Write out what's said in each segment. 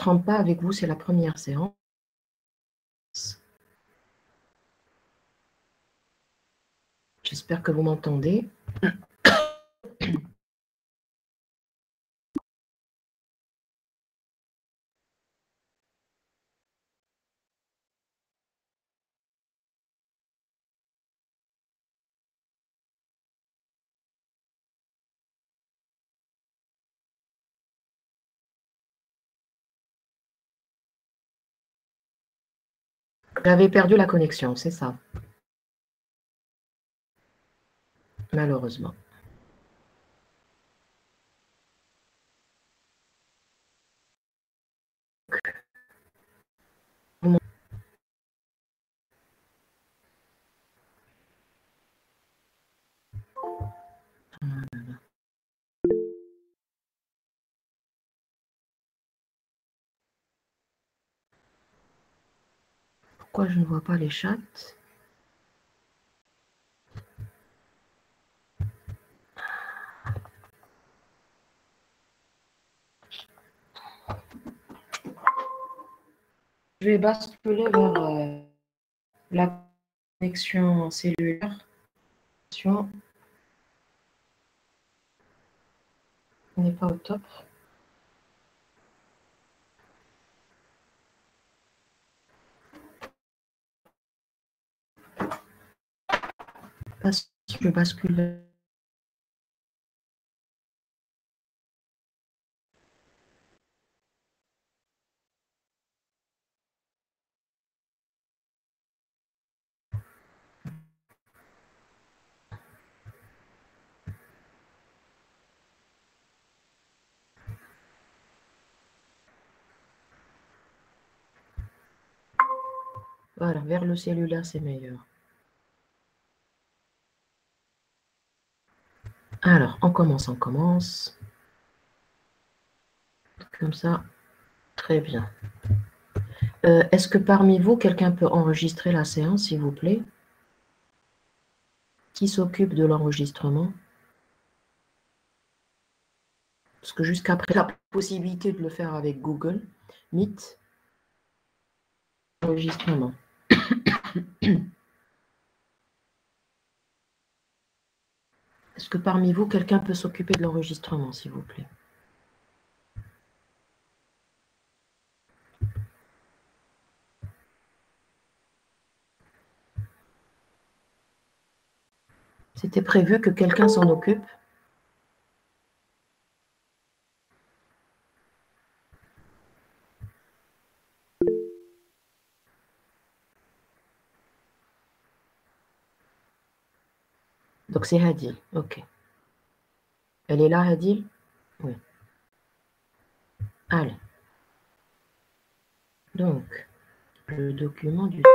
trompe pas, avec vous, c'est la première séance. J'espère que vous m'entendez. J'avais perdu la connexion, c'est ça. Malheureusement. Pourquoi je ne vois pas les chats? Je vais basculer vers la connexion cellulaire. On n'est pas au top. Je bascule. Voilà, vers le cellulaire, c'est meilleur. Alors, on commence. Comme ça, très bien. Est-ce que parmi vous, quelqu'un peut enregistrer la séance, s'il vous plaît? Qui s'occupe de l'enregistrement? Parce que jusqu'après, la possibilité de le faire avec Google Meet, enregistrement. Est-ce que parmi vous, quelqu'un peut s'occuper de l'enregistrement, s'il vous plaît? C'était prévu que quelqu'un s'en occupe. Donc c'est Hadil, ok. Elle est là, Hadil? Oui. Allez. Donc, le document du TV.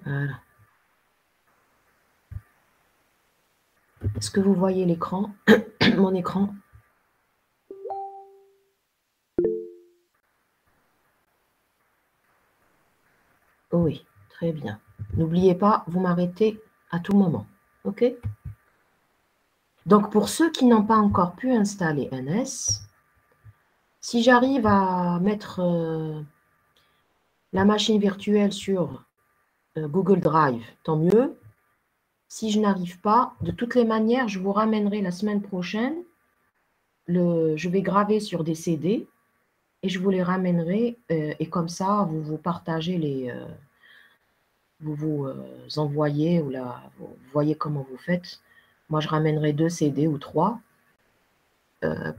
Voilà. Est-ce que vous voyez l'écran? Mon écran? Oui, très bien. N'oubliez pas, vous m'arrêtez à tout moment. OK? Donc, pour ceux qui n'ont pas encore pu installer NS, si j'arrive à mettre la machine virtuelle sur Google Drive, tant mieux. Si je n'arrive pas, de toutes les manières, je vous ramènerai la semaine prochaine. Je vais graver sur des CD et je vous les ramènerai. Et comme ça, vous partagez vous envoyez ou vous voyez comment vous faites. Moi, je ramènerai 2 CD ou 3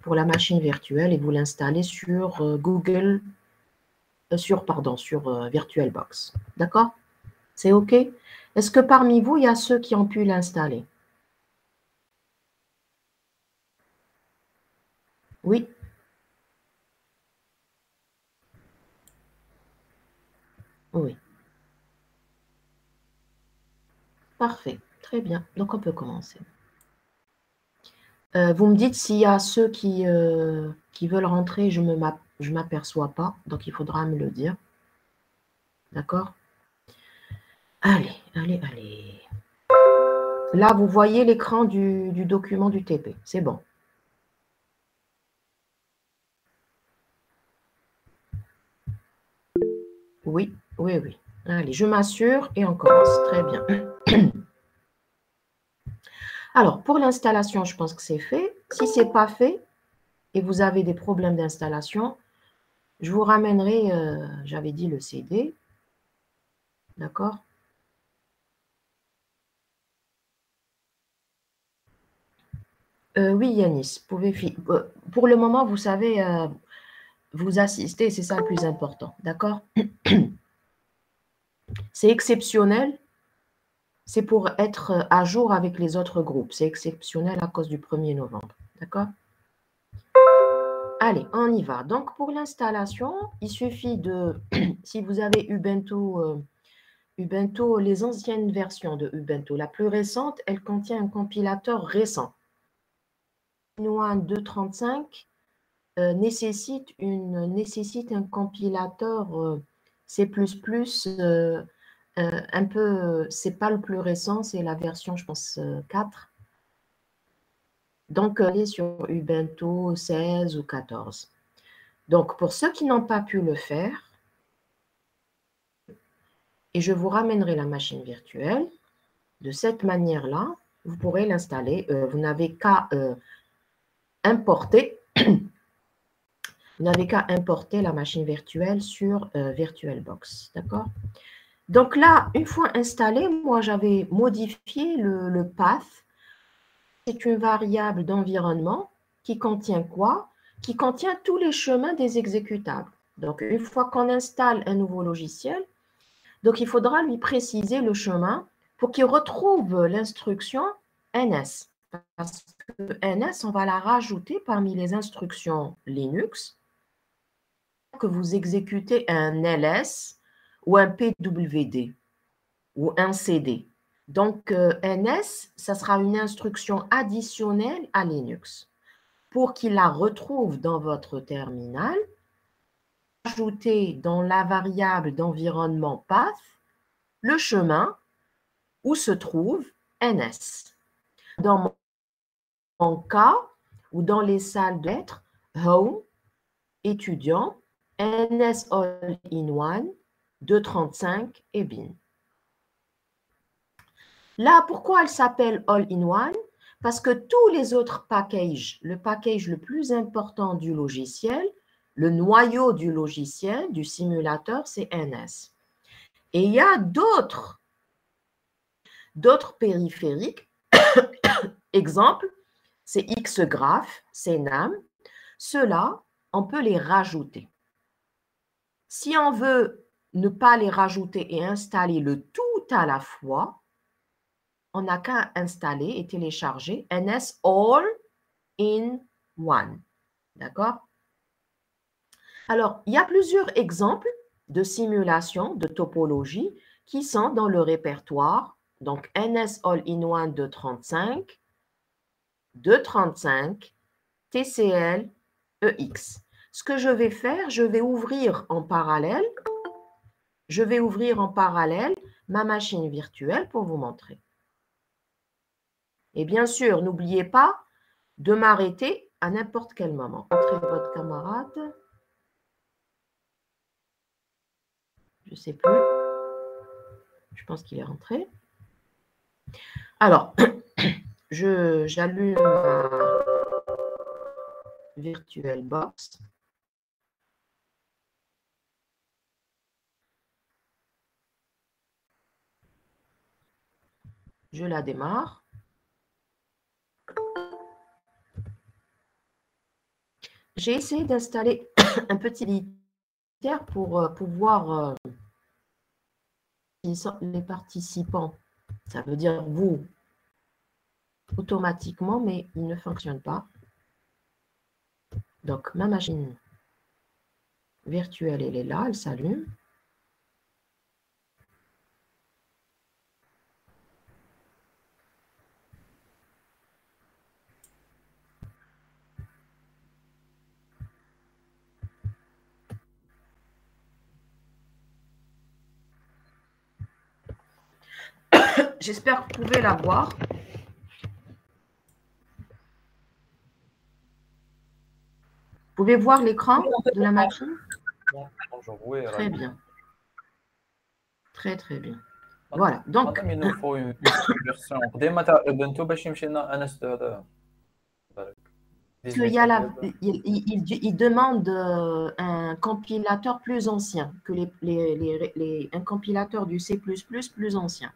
pour la machine virtuelle et vous l'installez sur sur VirtualBox. D'accord? C'est OK? Est-ce que parmi vous, il y a ceux qui ont pu l'installer? Oui? Oui. Parfait. Très bien. Donc, on peut commencer. Vous me dites s'il y a ceux qui veulent rentrer, je ne m'aperçois pas, donc il faudra me le dire. D'accord? Allez, allez, allez. Là, vous voyez l'écran du document du TP. C'est bon. Oui, oui, oui. Allez, je m'assure et on commence. Très bien. Alors, pour l'installation, je pense que c'est fait. Si ce n'est pas fait et vous avez des problèmes d'installation, je vous ramènerai, j'avais dit le CD. D'accord? Oui, Yanis, pour le moment, vous savez, vous assistez, c'est ça le plus important. D'accord? C'est exceptionnel. C'est pour être à jour avec les autres groupes. C'est exceptionnel à cause du 1er novembre. D'accord? Allez, on y va. Donc, pour l'installation, il suffit de, si vous avez Ubuntu, Ubuntu, les anciennes versions de Ubuntu, la plus récente, elle contient un compilateur récent. All-in-One 2.35 nécessite un compilateur C++, un peu, c'est pas le plus récent, c'est la version, je pense, 4. Donc, elle est sur Ubuntu 16 ou 14. Donc, pour ceux qui n'ont pas pu le faire, et je vous ramènerai la machine virtuelle, de cette manière-là, vous pourrez l'installer. Vous n'avez qu'à importer. Vous n'avez qu'à importer la machine virtuelle sur VirtualBox. D'accord? Donc là, une fois installé, moi, j'avais modifié le path. C'est une variable d'environnement qui contient quoi? Qui contient tous les chemins des exécutables. Donc, une fois qu'on installe un nouveau logiciel, donc il faudra lui préciser le chemin pour qu'il retrouve l'instruction NS. Parce que NS, on va la rajouter parmi les instructions Linux que vous exécutez un LS ou un PWD ou un CD. Donc, NS, ça sera une instruction additionnelle à Linux. Pour qu'il la retrouve dans votre terminal, ajoutez dans la variable d'environnement path le chemin où se trouve NS. Dans mon cas, ou dans les salles de lettres, Home, étudiant, NS All-in-One, 235 et bin. Là, pourquoi elle s'appelle All-in-One? Parce que tous les autres packages, le package le plus important du logiciel, le noyau du logiciel, du simulateur, c'est NS. Et il y a d'autres périphériques. Exemple, c'est Xgraph, c'est NAM. Ceux-là, on peut les rajouter. Si on veut ne pas les rajouter et installer le tout à la fois, on n'a qu'à installer et télécharger NS All-in-One. D'accord? Alors, il y a plusieurs exemples de simulation de topologie qui sont dans le répertoire. Donc, NS All-in-One 235, 235, TCL, EX. Ce que je vais faire, je vais ouvrir en parallèle ma machine virtuelle pour vous montrer. Et bien sûr, n'oubliez pas de m'arrêter à n'importe quel moment. Entrez votre camarade. Je ne sais plus. Je pense qu'il est rentré. Alors, j'allume ma VirtualBox. Je la démarre. J'ai essayé d'installer un petit éditeur pour pouvoir les participants. Ça veut dire vous automatiquement, mais il ne fonctionne pas. Donc, ma machine virtuelle, elle est là, elle s'allume. J'espère que vous pouvez la voir. Vous pouvez voir l'écran de la machine? Bonjour, oui, Très bien. Très, très bien. Voilà. Donc, il nous faut une version. il demande un compilateur plus ancien que un compilateur du C++ plus ancien.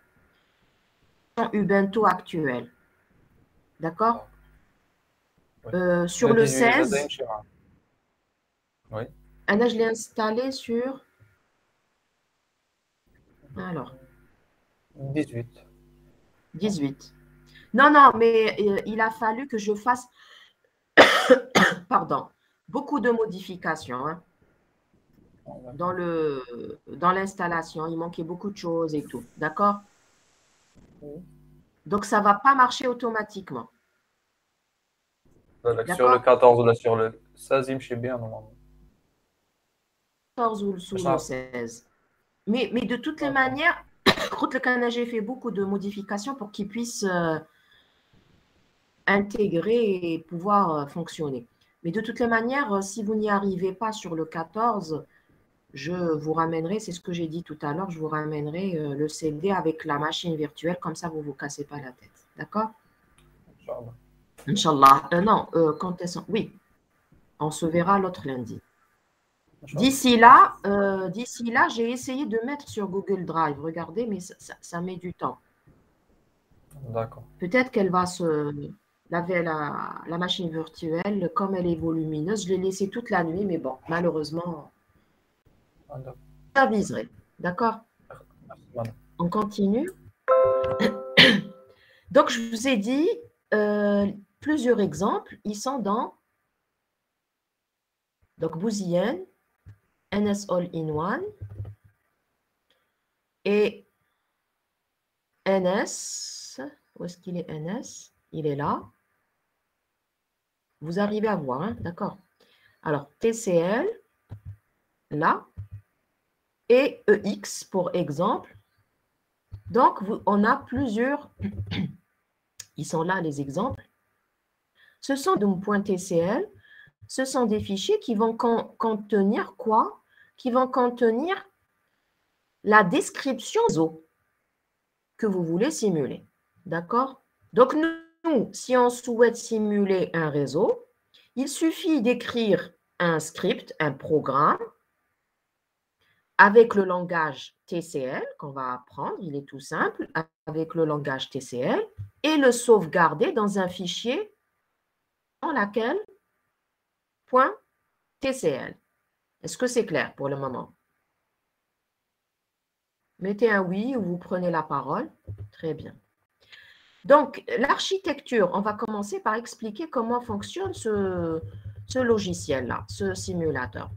Ubuntu actuel. D'accord? Sur le 16, Oui. là, je l'ai installé sur... Alors, 18. 18. Non, non, mais il a fallu que je fasse, pardon, beaucoup de modifications hein, dans l'installation. Il manquait beaucoup de choses et tout. D'accord? Donc, ça ne va pas marcher automatiquement. Sur le 14 ou sur le 16, je sais bien, normalement. 14 ou sous le 16. Mais de toutes les manières, j'ai fait beaucoup de modifications pour qu'il puisse intégrer et pouvoir fonctionner. Mais de toutes les manières, si vous n'y arrivez pas sur le 14, je vous ramènerai, c'est ce que j'ai dit tout à l'heure, je vous ramènerai le CD avec la machine virtuelle, comme ça vous ne vous cassez pas la tête. D'accord? Inch'Allah. Non, quand elles sont... Oui, on se verra l'autre lundi. D'ici là, j'ai essayé de mettre sur Google Drive. Regardez, mais ça met du temps. D'accord. Peut-être qu'elle va se... La machine virtuelle, comme elle est volumineuse, je l'ai laissée toute la nuit, mais bon, malheureusement, j'aviserai. D'accord? On continue. Donc, je vous ai dit plusieurs exemples. Ils sont dans Boolean, NS All-in-One et NS. Où est-ce qu'il est NS? Il est là. Vous arrivez à voir, hein? D'accord. Alors, TCL, là, et EX pour exemple. Donc, on a plusieurs, ils sont là les exemples. Ce sont des .tcl, ce sont des fichiers qui vont contenir quoi? Qui vont contenir la description réseau que vous voulez simuler. D'accord? Donc, nous, si on souhaite simuler un réseau, il suffit d'écrire un script, un programme, avec le langage TCL qu'on va apprendre, il est tout simple, avec le langage TCL, et le sauvegarder dans un fichier dans laquelle .tcl. Est-ce que c'est clair pour le moment? Mettez un oui ou vous prenez la parole. Très bien. Donc, l'architecture, on va commencer par expliquer comment fonctionne ce logiciel-là, ce simulateur.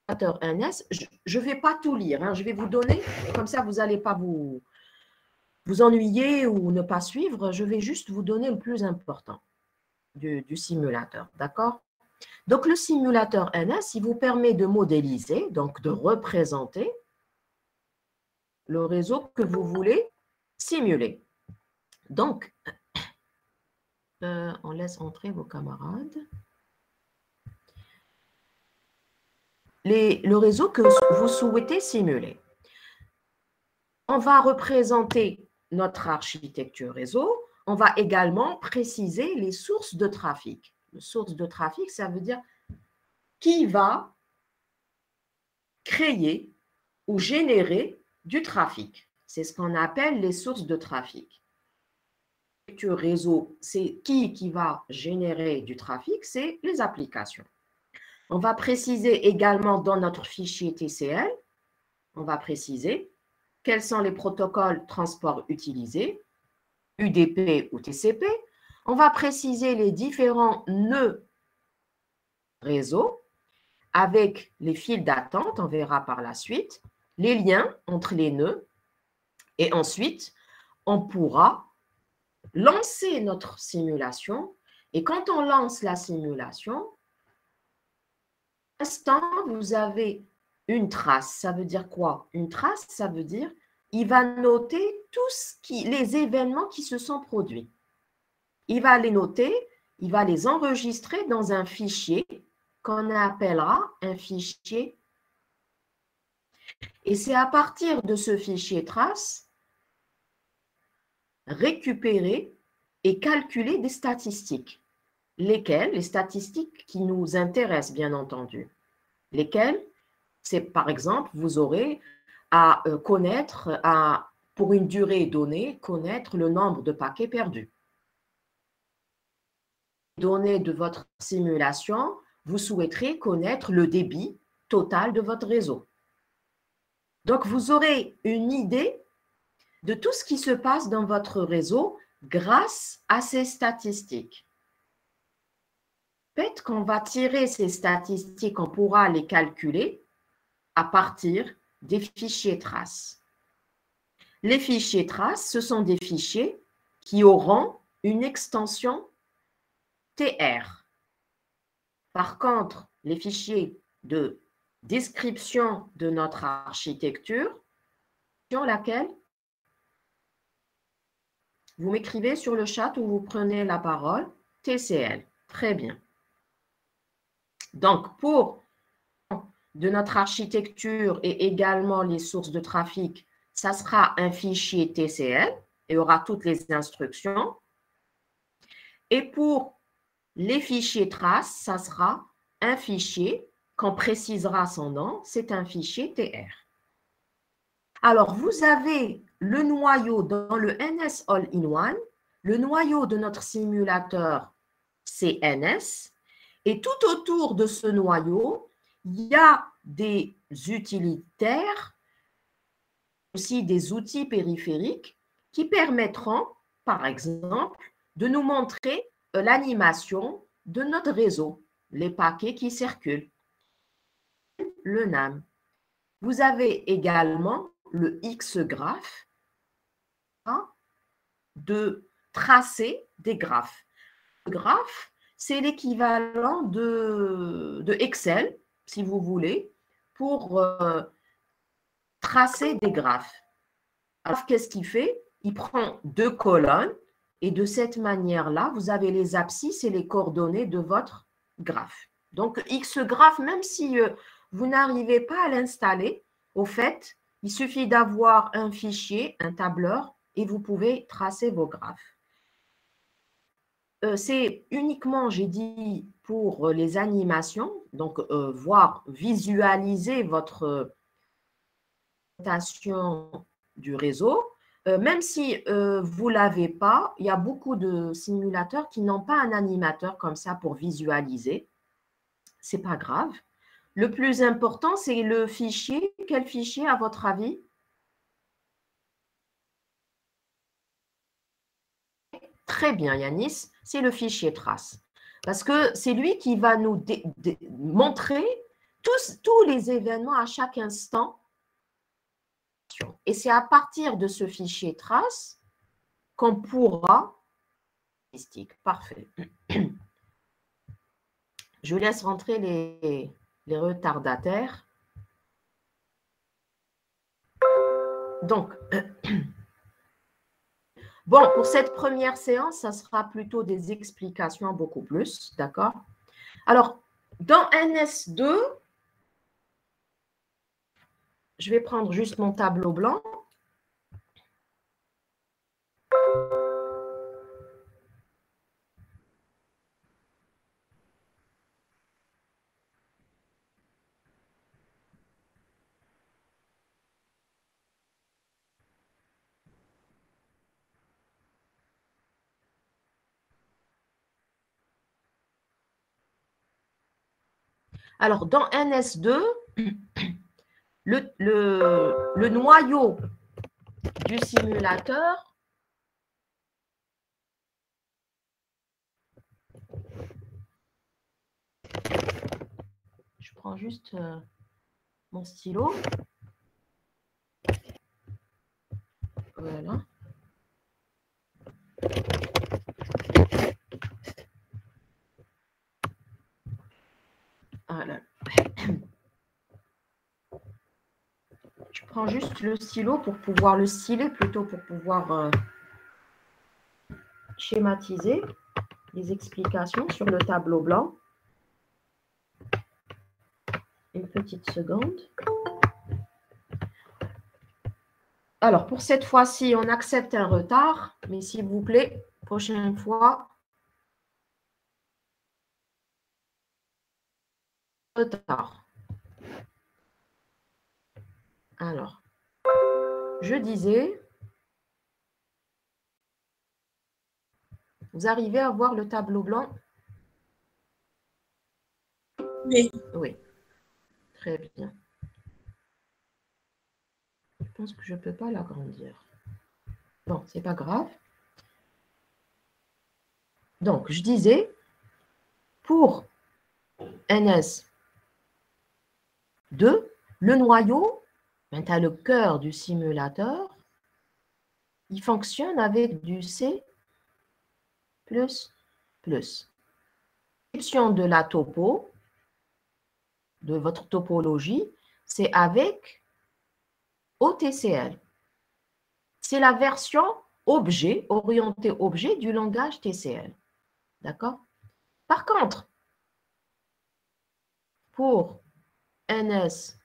NS, je ne vais pas tout lire, hein, je vais vous donner, comme ça vous n'allez pas vous ennuyer ou ne pas suivre, je vais juste vous donner le plus important du simulateur, d'accord? Donc, le simulateur NS, il vous permet de modéliser, donc de représenter le réseau que vous voulez simuler. Donc, on laisse entrer vos camarades. Le réseau que vous souhaitez simuler. On va représenter notre architecture réseau. On va également préciser les sources de trafic. Les sources de trafic, ça veut dire qui va créer ou générer du trafic. C'est ce qu'on appelle les sources de trafic. L'architecture réseau, c'est qui va générer du trafic? C'est les applications. On va préciser également dans notre fichier TCL, on va préciser quels sont les protocoles transport utilisés, UDP ou TCP. On va préciser les différents nœuds réseau avec les files d'attente, on verra par la suite, les liens entre les nœuds. Et ensuite, on pourra lancer notre simulation. Et quand on lance la simulation, l'instant, vous avez une trace. Ça veut dire quoi? Une trace, ça veut dire il va noter les événements qui se sont produits. Il va les noter, il va les enregistrer dans un fichier qu'on appellera un fichier. Et c'est à partir de ce fichier trace, récupérer et calculer des statistiques. Lesquelles? Les statistiques qui nous intéressent, bien entendu. Lesquelles? C'est par exemple, vous aurez à connaître, pour une durée donnée, connaître le nombre de paquets perdus. Données de votre simulation, vous souhaiterez connaître le débit total de votre réseau. Donc, vous aurez une idée de tout ce qui se passe dans votre réseau grâce à ces statistiques. Peut-être qu'on va tirer ces statistiques, on pourra les calculer à partir des fichiers traces. Les fichiers traces, ce sont des fichiers qui auront une extension TR. Par contre, les fichiers de description de notre architecture, sur laquelle vous m'écrivez sur le chat ou vous prenez la parole, TCL. Très bien. Donc, pour de notre architecture et également les sources de trafic, ça sera un fichier TCL et aura toutes les instructions. Et pour les fichiers traces, ça sera un fichier qu'on précisera son nom, c'est un fichier TR. Alors, vous avez le noyau dans le NS All-in-One, le noyau de notre simulateur, c'est NS, et tout autour de ce noyau, il y a des utilitaires, aussi des outils périphériques qui permettront, par exemple, de nous montrer l'animation de notre réseau, les paquets qui circulent, le NAM. Vous avez également le X-graph, de tracer des graphes. Le graphe, c'est l'équivalent de Excel, si vous voulez, pour tracer des graphes. Alors, qu'est-ce qu'il fait? Il prend deux colonnes et de cette manière-là, vous avez les abscisses et les coordonnées de votre graphe. Donc, X-graph, même si vous n'arrivez pas à l'installer, au fait, il suffit d'avoir un fichier, un tableur, et vous pouvez tracer vos graphes. C'est uniquement, j'ai dit, pour les animations, donc voir, visualiser votre présentation du réseau. Même si vous ne l'avez pas, il y a beaucoup de simulateurs qui n'ont pas un animateur comme ça pour visualiser. Ce n'est pas grave. Le plus important, c'est le fichier. Quel fichier, à votre avis? Très bien, Yanis, c'est le fichier trace. Parce que c'est lui qui va nous montrer tous les événements à chaque instant. Et c'est à partir de ce fichier trace qu'on pourra... Parfait. Je vous laisse rentrer les retardataires. Donc, bon, pour cette première séance, ça sera plutôt des explications beaucoup plus, d'accord? Alors, dans NS2, je vais prendre juste mon tableau blanc. Alors, dans NS2, le noyau du simulateur, je prends juste mon stylo. Voilà. Voilà. Je prends juste le stylo pour pouvoir le styler, plutôt pour pouvoir schématiser les explications sur le tableau blanc. Une petite seconde. Alors, pour cette fois-ci, on accepte un retard, mais s'il vous plaît, prochaine fois, retard. Alors, je disais, vous arrivez à voir le tableau blanc? Oui. Oui, très bien. Je pense que je ne peux pas l'agrandir. Bon, c'est pas grave. Donc, je disais, pour NS2, le noyau, tu as le cœur du simulateur, il fonctionne avec du C++. Description de la topo, de votre topologie, c'est avec OTCL. C'est la version objet, orientée objet du langage TCL. D'accord? Par contre, pour NS3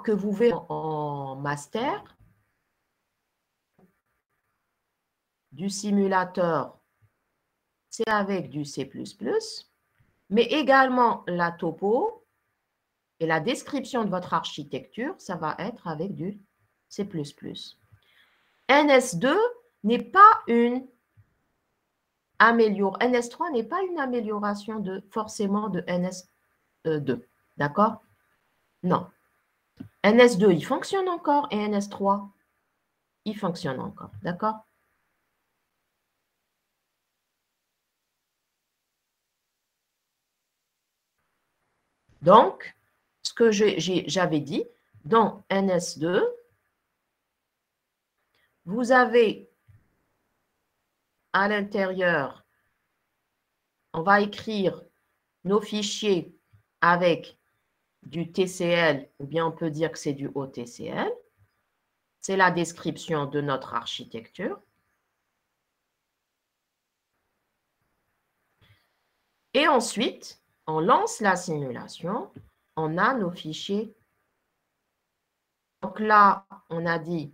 que vous verrez en master, du simulateur, c'est avec du C++, mais également la topo et la description de votre architecture, ça va être avec du C++. NS2 n'est pas une amélioration, NS3 n'est pas une amélioration forcément de NS2, d'accord? Non. NS2, il fonctionne encore et NS3, il fonctionne encore, d'accord? Donc, ce que j'avais dit, dans NS2, vous avez à l'intérieur, on va écrire nos fichiers avec du TCL, ou bien on peut dire que c'est du OTCL. C'est la description de notre architecture. Et ensuite, on lance la simulation, on a nos fichiers. Donc là, on a dit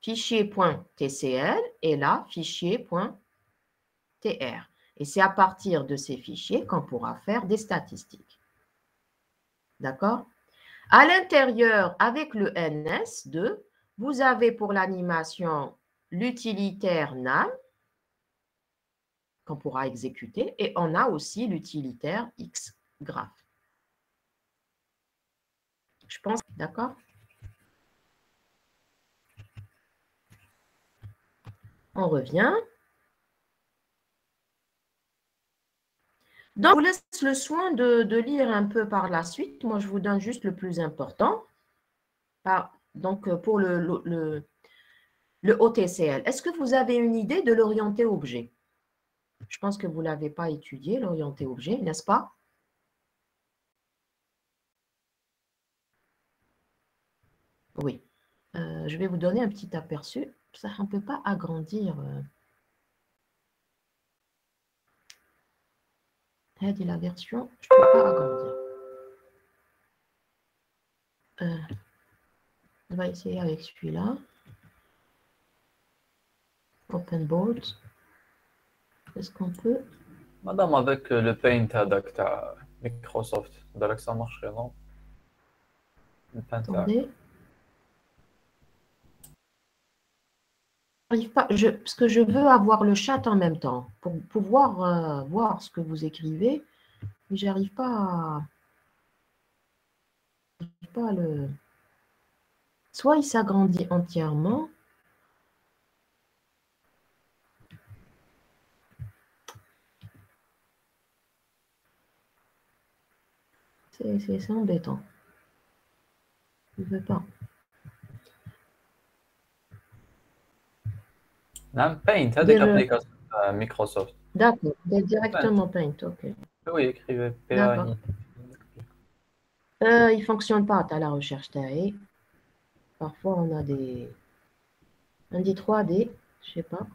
fichier.tcl et là, fichier.tr. Et c'est à partir de ces fichiers qu'on pourra faire des statistiques. D'accord? À l'intérieur, avec le NS2, vous avez pour l'animation l'utilitaire NAM qu'on pourra exécuter et on a aussi l'utilitaire XGraph. Je pense, d'accord? On revient. Donc, je vous laisse le soin de lire un peu par la suite. Moi, je vous donne juste le plus important. Donc, pour le OTCL, est-ce que vous avez une idée de l'orienté objet? Je pense que vous ne l'avez pas étudié, l'orienté objet, n'est-ce pas? Oui. Je vais vous donner un petit aperçu. Ça, on ne peut pas agrandir. La version, je ne peux pas agrandir. On va essayer avec celui-là. Open board. Est-ce qu'on peut? Madame, avec le Paint هذاك Microsoft, ça marcherait, non? Le Paint. Attendez. Pas, parce que je veux avoir le chat en même temps pour pouvoir voir ce que vous écrivez, mais j'arrive pas à le. Soit il s'agrandit entièrement. C'est embêtant. Je ne veux pas. Paint, هذيك application Microsoft. D'accord, directement Paint, ok. Oui, écrivez D'accord. PAI. Il ne fonctionne pas à la recherche TAE. Parfois, on a des... On dit 3D, je ne sais pas.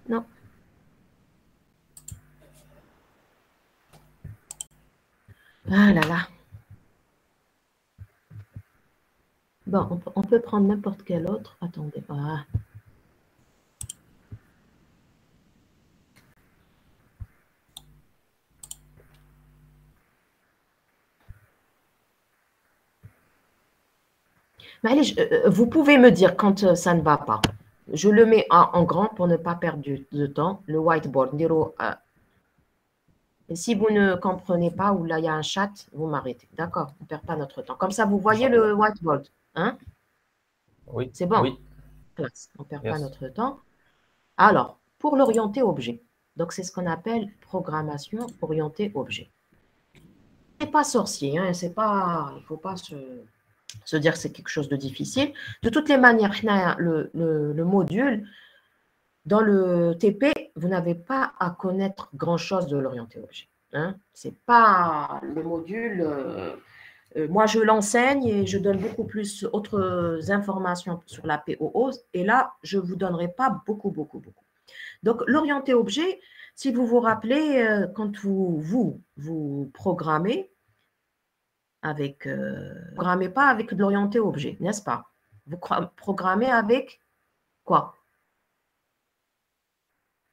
Non. Ah là là. Bon, on peut prendre n'importe quel autre. Attendez. Ah. Mais allez, vous pouvez me dire quand ça ne va pas. Je le mets en grand pour ne pas perdre de temps. Le whiteboard. Et si vous ne comprenez pas ou là il y a un chat, vous m'arrêtez. D'accord, on ne perd pas notre temps. Comme ça, vous voyez le whiteboard. Hein? Oui, C'est bon. oui, Classe. On ne perd pas yes. notre temps. Alors, pour l'orienter objet. Donc, c'est ce qu'on appelle programmation orientée objet. C'est pas sorcier, hein, c'est pas, il ne faut pas se dire que c'est quelque chose de difficile. De toutes les manières, le module, dans le TP, vous n'avez pas à connaître grand-chose de l'orienté objet. Hein. C'est pas le module. Moi, je l'enseigne et je donne beaucoup plus d'autres informations sur la POO. Et là, je ne vous donnerai pas beaucoup. Donc, l'orienté objet, si vous vous rappelez, quand vous programmez, programmez pas avec de l'orienté objet, n'est-ce pas? Vous programmez avec quoi?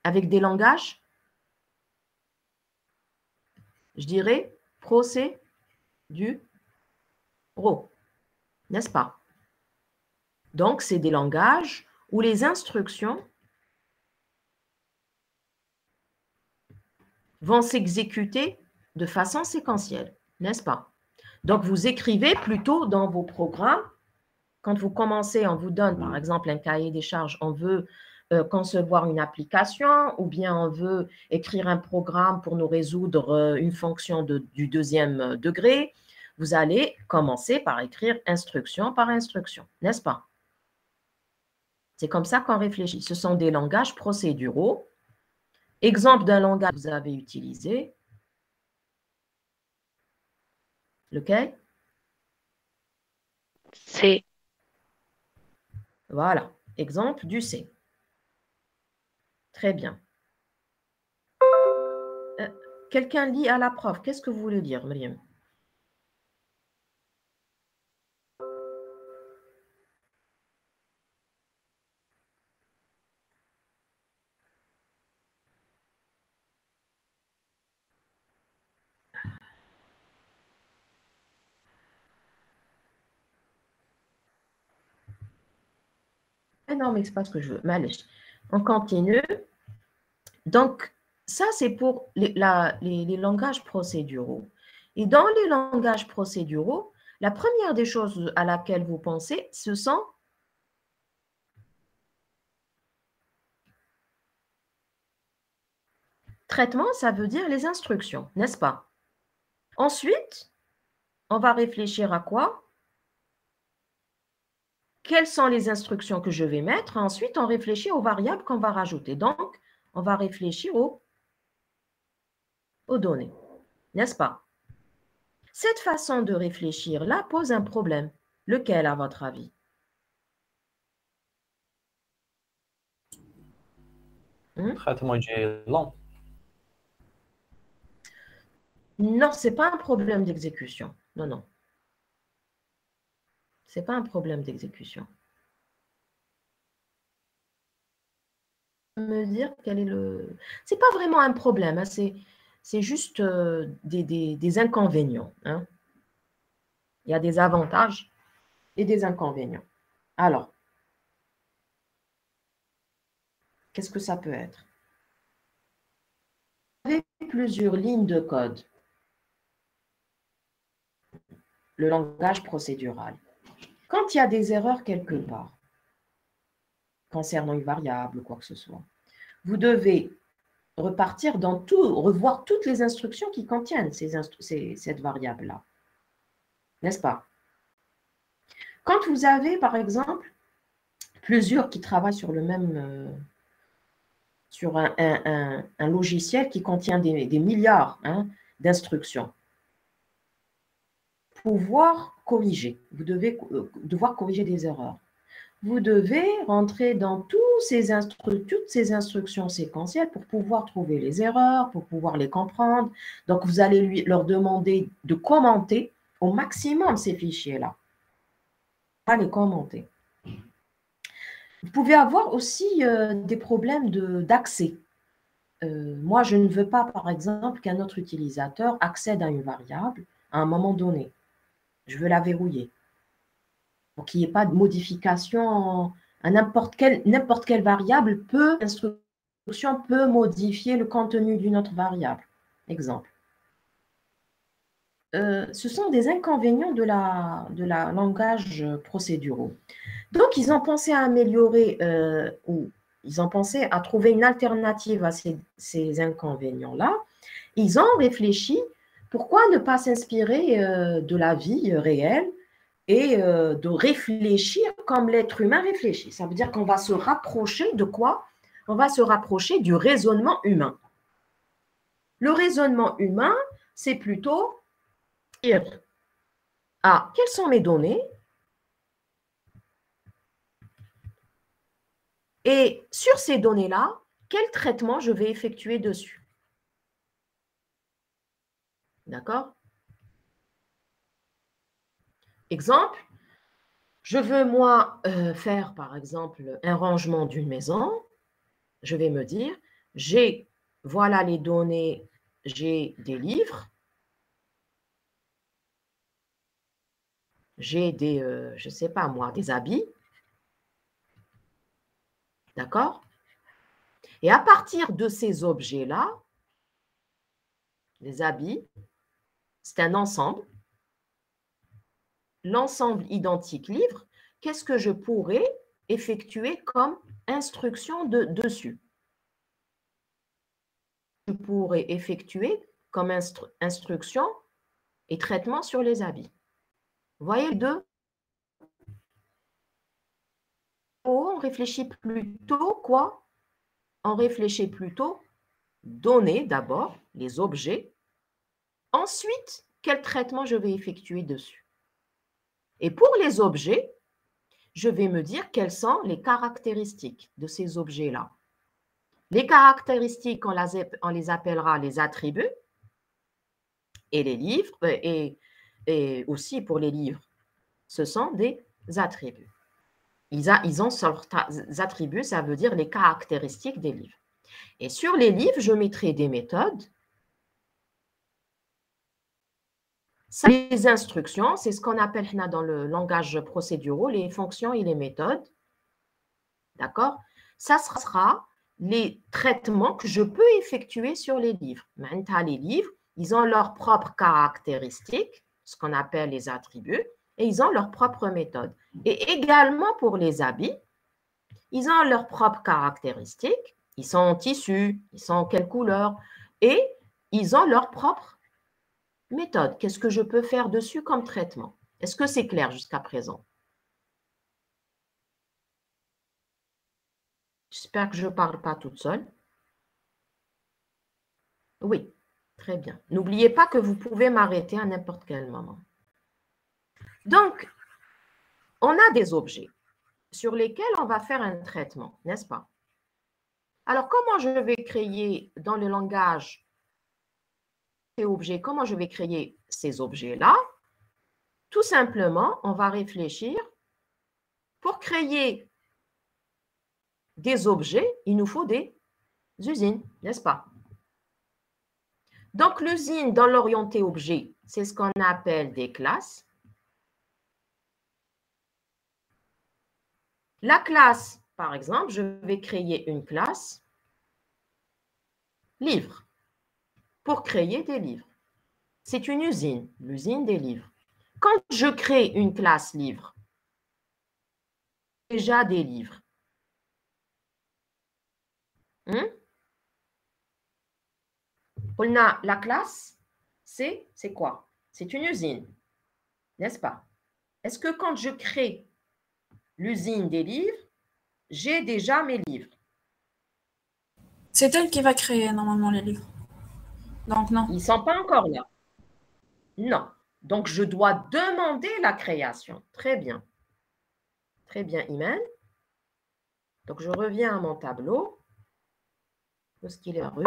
Avec des langages, je dirais, procéduraux, n'est-ce pas? Donc, c'est des langages où les instructions vont s'exécuter de façon séquentielle, n'est-ce pas? Donc, vous écrivez plutôt dans vos programmes. Quand vous commencez, on vous donne par exemple un cahier des charges, on veut concevoir une application ou bien on veut écrire un programme pour nous résoudre une fonction du deuxième degré. Vous allez commencer par écrire instruction par instruction, n'est-ce pas? C'est comme ça qu'on réfléchit. Ce sont des langages procéduraux. Exemple d'un langage que vous avez utilisé. Lequel? C. Voilà, exemple du C. Très bien. Quelqu'un lit à la prof. Qu'est-ce que vous voulez dire, Myriam? Non, mais ce n'est pas ce que je veux. Mais allez, on continue. Donc, ça, c'est pour les langages procéduraux. Et dans les langages procéduraux, la première des choses à laquelle vous pensez, ce sont traitement, ça veut dire les instructions, n'est-ce pas? Ensuite, on va réfléchir à quoi? Quelles sont les instructions que je vais mettre? Ensuite, on réfléchit aux variables qu'on va rajouter. Donc, on va réfléchir aux données, n'est-ce pas? Cette façon de réfléchir-là pose un problème. Lequel, à votre avis? Traitement du lent. Non, ce n'est pas un problème d'exécution. Non, non. Ce n'est pas un problème d'exécution. Me dire quel est le... Ce n'est pas vraiment un problème, hein, c'est juste des inconvénients. Hein. Il y a des avantages et des inconvénients. Alors, qu'est-ce que ça peut être? Vous avez plusieurs lignes de code. Le langage procédural. Quand il y a des erreurs quelque part, concernant une variable ou quoi que ce soit, vous devez repartir dans tout, revoir toutes les instructions qui contiennent cette variable-là. N'est-ce pas? Quand vous avez, par exemple, plusieurs qui travaillent sur le même, sur un logiciel qui contient des milliards d'instructions, pouvoir corriger, vous devez devoir corriger des erreurs. Vous devez rentrer dans toutes ces instructions séquentielles pour pouvoir trouver les erreurs, pour pouvoir les comprendre. Donc, vous allez leur demander de commenter au maximum ces fichiers-là. Pas les commenter. Vous pouvez avoir aussi des problèmes d'accès. Moi, je ne veux pas, par exemple, qu'un autre utilisateur accède à une variable à un moment donné. Je veux la verrouiller. Pour qu'il n'y ait pas de modification à n'importe quelle variable l'instruction peut modifier le contenu d'une autre variable. Exemple. Ce sont des inconvénients de la langage procéduraux. Donc, ils ont pensé à améliorer ou ils ont pensé à trouver une alternative à ces inconvénients-là. Ils ont réfléchi, pourquoi ne pas s'inspirer de la vie réelle et de réfléchir comme l'être humain réfléchit. Ça veut dire qu'on va se rapprocher de quoi? On va se rapprocher du raisonnement humain. Le raisonnement humain, c'est plutôt dire, quelles sont mes données? Et sur ces données-là, quel traitement je vais effectuer dessus? D'accord? Exemple, je veux, moi, faire, par exemple, un rangement d'une maison. Je vais me dire, voilà les données, j'ai des livres, j'ai des, je ne sais pas moi, des habits. D'accord? Et à partir de ces objets-là, les habits, c'est un ensemble. L'ensemble identique livre, qu'est-ce que je pourrais effectuer comme instruction dessus? Je pourrais effectuer comme instruction et traitement sur les habits. Vous voyez les deux? On réfléchit plutôt quoi? On réfléchit plutôt données d'abord, les objets. Ensuite, quel traitement je vais effectuer dessus? Et pour les objets, je vais me dire quelles sont les caractéristiques de ces objets-là. Les caractéristiques, on les appellera les attributs et les livres, et aussi pour les livres, ce sont des attributs. Ils ont sortes attributs, ça veut dire les caractéristiques des livres. Et sur les livres, je mettrai des méthodes. Ça, les instructions, c'est ce qu'on appelle dans le langage procédural les fonctions et les méthodes. D'accord? Ça sera les traitements que je peux effectuer sur les livres. Maintenant, les livres, ils ont leurs propres caractéristiques, ce qu'on appelle les attributs, et ils ont leurs propres méthodes. Et également pour les habits, ils ont leurs propres caractéristiques, ils sont en tissu, ils sont en quelle couleur, et ils ont leurs propres méthodes. Qu'est-ce que je peux faire dessus comme traitement? Est-ce que c'est clair jusqu'à présent? J'espère que je ne parle pas toute seule. Oui, très bien. N'oubliez pas que vous pouvez m'arrêter à n'importe quel moment. Donc, on a des objets sur lesquels on va faire un traitement, n'est-ce pas? Alors, comment je vais créer dans le langage ces objets, comment je vais créer ces objets-là? Tout simplement, on va réfléchir. Pour créer des objets, il nous faut des usines, n'est-ce pas? Donc, l'usine dans l'orienté objet, c'est ce qu'on appelle des classes. La classe, par exemple, je vais créer une classe livre pour créer des livres. C'est une usine, l'usine des livres. Quand je crée une classe livre, déjà des livres. On a la classe, c'est quoi? C'est une usine, n'est-ce pas? Est-ce que quand je crée l'usine des livres, j'ai déjà mes livres? C'est elle qui va créer normalement les livres. Donc non. Ils ne sont pas encore là. Non. Donc, je dois demander la création. Très bien. Très bien, Iman. Donc, je reviens à mon tableau. Où est-ce qu'il est apparu?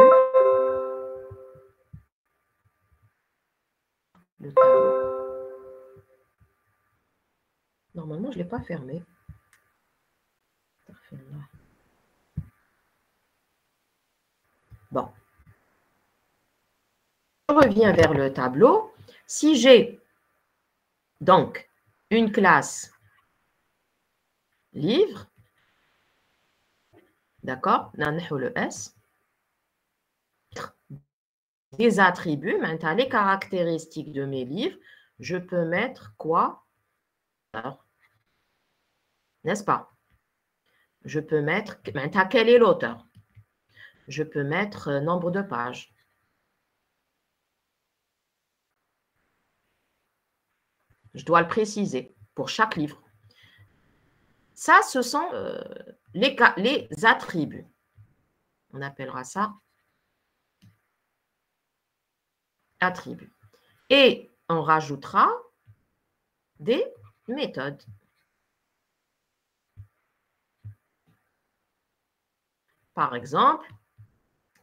Le tableau. Normalement, je ne l'ai pas fermé. Bon. Je reviens vers le tableau. Si j'ai donc une classe livre, d'accord, le S, des attributs, maintenant les caractéristiques de mes livres, je peux mettre quoi? N'est-ce pas? Je peux mettre, maintenant quel est l'auteur? Je peux mettre nombre de pages. Je dois le préciser pour chaque livre. Ça, ce sont les attributs. On appellera ça attributs. Et on rajoutera des méthodes. Par exemple,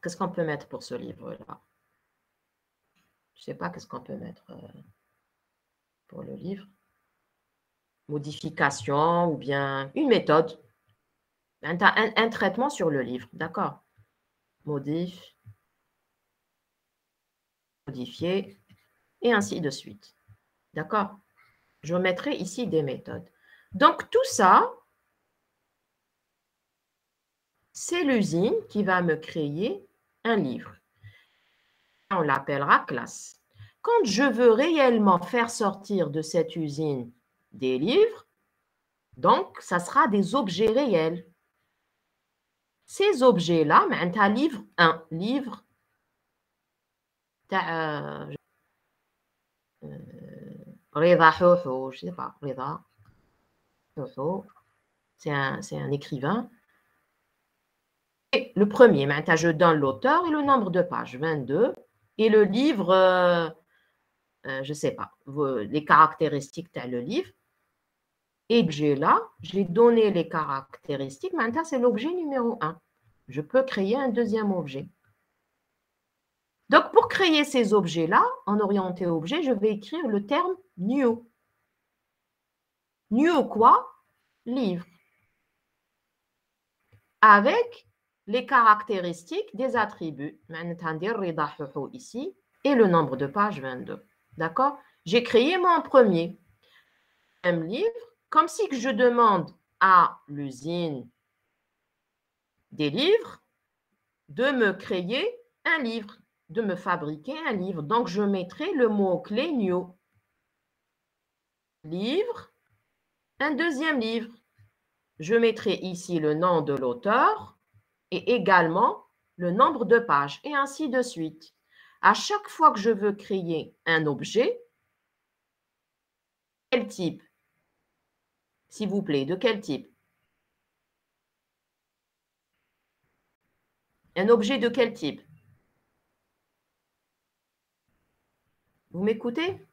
qu'est-ce qu'on peut mettre pour ce livre-là? Je ne sais pas qu'est-ce qu'on peut mettre pour le livre. Modification ou bien une méthode. Un traitement sur le livre, d'accord? Modifier, et ainsi de suite. D'accord? Je mettrai ici des méthodes. Donc, tout ça, c'est l'usine qui va me créer un livre. On l'appellera classe. Quand je veux réellement faire sortir de cette usine des livres, donc, ça sera des objets réels. Ces objets-là, un livre 1, livre Rida Hoho, je ne sais pas, Rida Hoho, c'est un écrivain. Et le premier, je donne l'auteur et le nombre de pages, 22, et le livre, je ne sais pas, les caractéristiques de le livre. Et l'objet là, j'ai donné les caractéristiques, maintenant c'est l'objet numéro 1. Je peux créer un deuxième objet. Donc, pour créer ces objets-là, en orienté objet, je vais écrire le terme new. New quoi? Livre. Avec les caractéristiques des attributs. Ici, et le nombre de pages 22. D'accord? J'ai créé mon premier livre, comme si je demande à l'usine des livres de me créer un livre, de me fabriquer un livre. Donc, je mettrai le mot-clé new. Livre, un deuxième livre. Je mettrai ici le nom de l'auteur et également le nombre de pages et ainsi de suite. À chaque fois que je veux créer un objet, quel type? S'il vous plaît, de quel type? Un objet de quel type? Vous m'écoutez?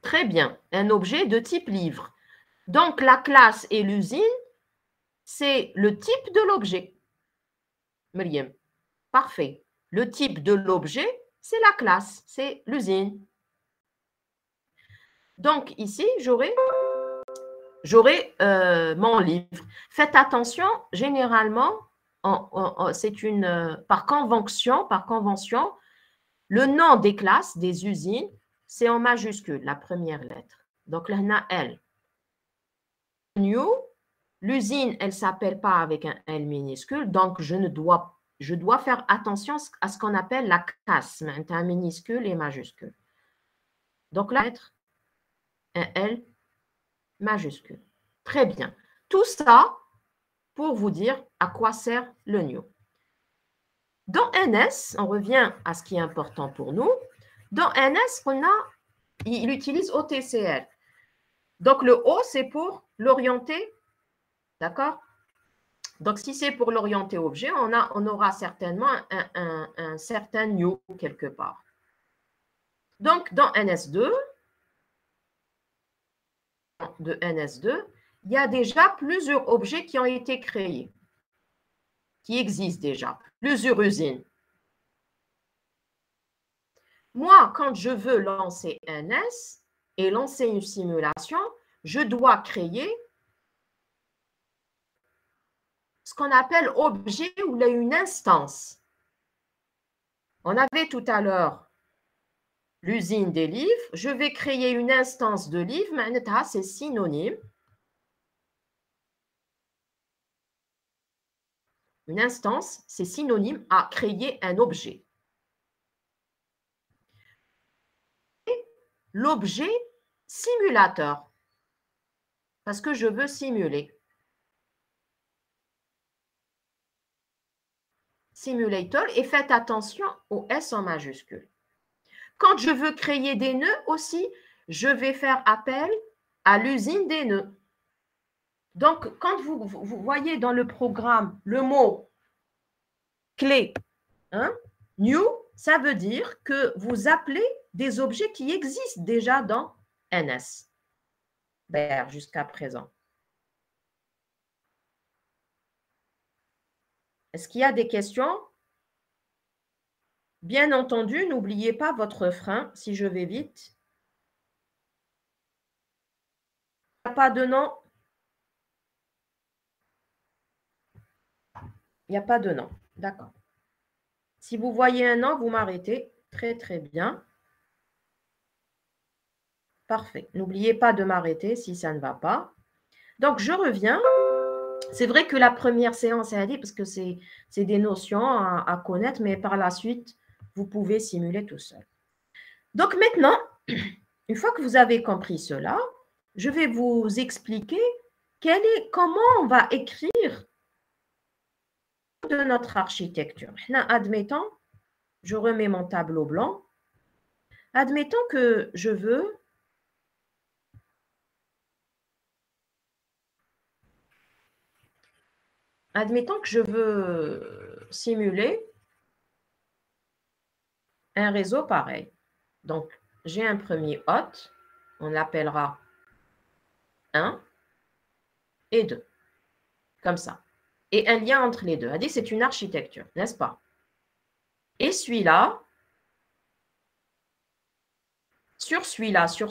Très bien, un objet de type livre. Donc, la classe et l'usine, c'est le type de l'objet. Myriam, parfait. Le type de l'objet, c'est la classe, c'est l'usine. Donc, ici, j'aurai mon livre. Faites attention, généralement, c'est par convention, le nom des classes, des usines, c'est en majuscule, la première lettre. Donc, là, on a L. New, l'usine, elle ne s'appelle pas avec un L minuscule, donc je dois faire attention à ce qu'on appelle la casse, un minuscule et majuscule. Donc, la lettre, un L majuscule. Très bien. Tout ça pour vous dire à quoi sert le new. Dans NS, on revient à ce qui est important pour nous. Dans NS, il utilise OTCL. Donc, le O, c'est pour l'orienter. D'accord? Donc, si c'est pour l'orienter objet, on aura certainement un certain new quelque part. Donc, dans NS2, il y a déjà plusieurs objets qui ont été créés, qui existent déjà, plusieurs usines. Moi, quand je veux lancer NS et lancer une simulation, je dois créer ce qu'on appelle objet ou une instance. On avait tout à l'heure l'usine des livres. Je vais créer une instance de livre. Maintenant, c'est synonyme. Une instance, c'est synonyme à créer un objet. L'objet simulateur, parce que je veux simuler. Simulator, et faites attention au S en majuscule. Quand je veux créer des nœuds aussi, je vais faire appel à l'usine des nœuds. Donc, quand vous voyez dans le programme le mot clé, new, ça veut dire que vous appelez des objets qui existent déjà dans NS, jusqu'à présent. Est-ce qu'il y a des questions? Bien entendu, n'oubliez pas votre frein, si je vais vite. Il n'y a pas de nom. Il n'y a pas de nom. D'accord. Si vous voyez un nom, vous m'arrêtez. Très, très bien. Parfait. N'oubliez pas de m'arrêter si ça ne va pas. Donc, je reviens. C'est vrai que la première séance est à dire parce que c'est des notions à connaître, mais par la suite, vous pouvez simuler tout seul. Donc, maintenant, une fois que vous avez compris cela, je vais vous expliquer comment on va écrire de notre architecture. Admettons, je remets mon tableau blanc. Admettons que je veux simuler un réseau pareil. Donc, j'ai un premier hôte, on l'appellera 1 et 2, comme ça. Et un lien entre les deux. On dit c'est une architecture, n'est-ce pas? Et celui-là, sur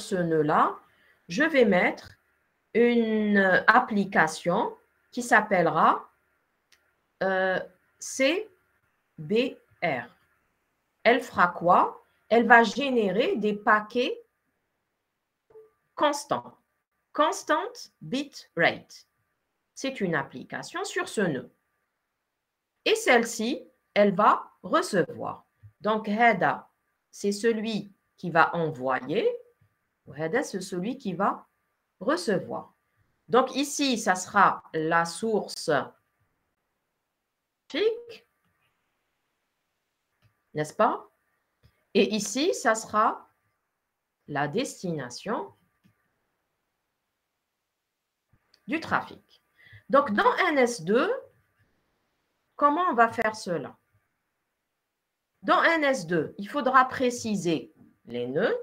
ce nœud-là, je vais mettre une application qui s'appellera CBR. Elle fera quoi? Elle va générer des paquets constants. Constant bit rate. C'est une application sur ce nœud. Et celle-ci, elle va recevoir. Donc, Heda, c'est celui qui va envoyer. Heda, c'est celui qui va recevoir. Donc, ici, ça sera la source trafic, n'est-ce pas? Et ici, ça sera la destination du trafic. Donc, dans NS2, comment on va faire cela? Dans NS2, il faudra préciser les nœuds.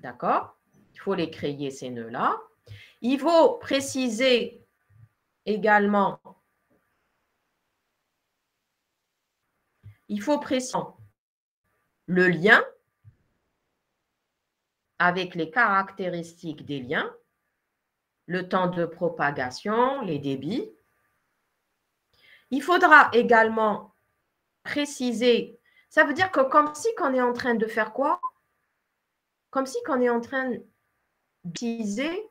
D'accord? Il faut les créer, ces nœuds-là. Il faut préciser également, le lien avec les caractéristiques des liens, le temps de propagation, les débits. Il faudra également préciser, ça veut dire que comme si qu'on est en train de faire quoi? Comme si qu'on est en train d'utiliser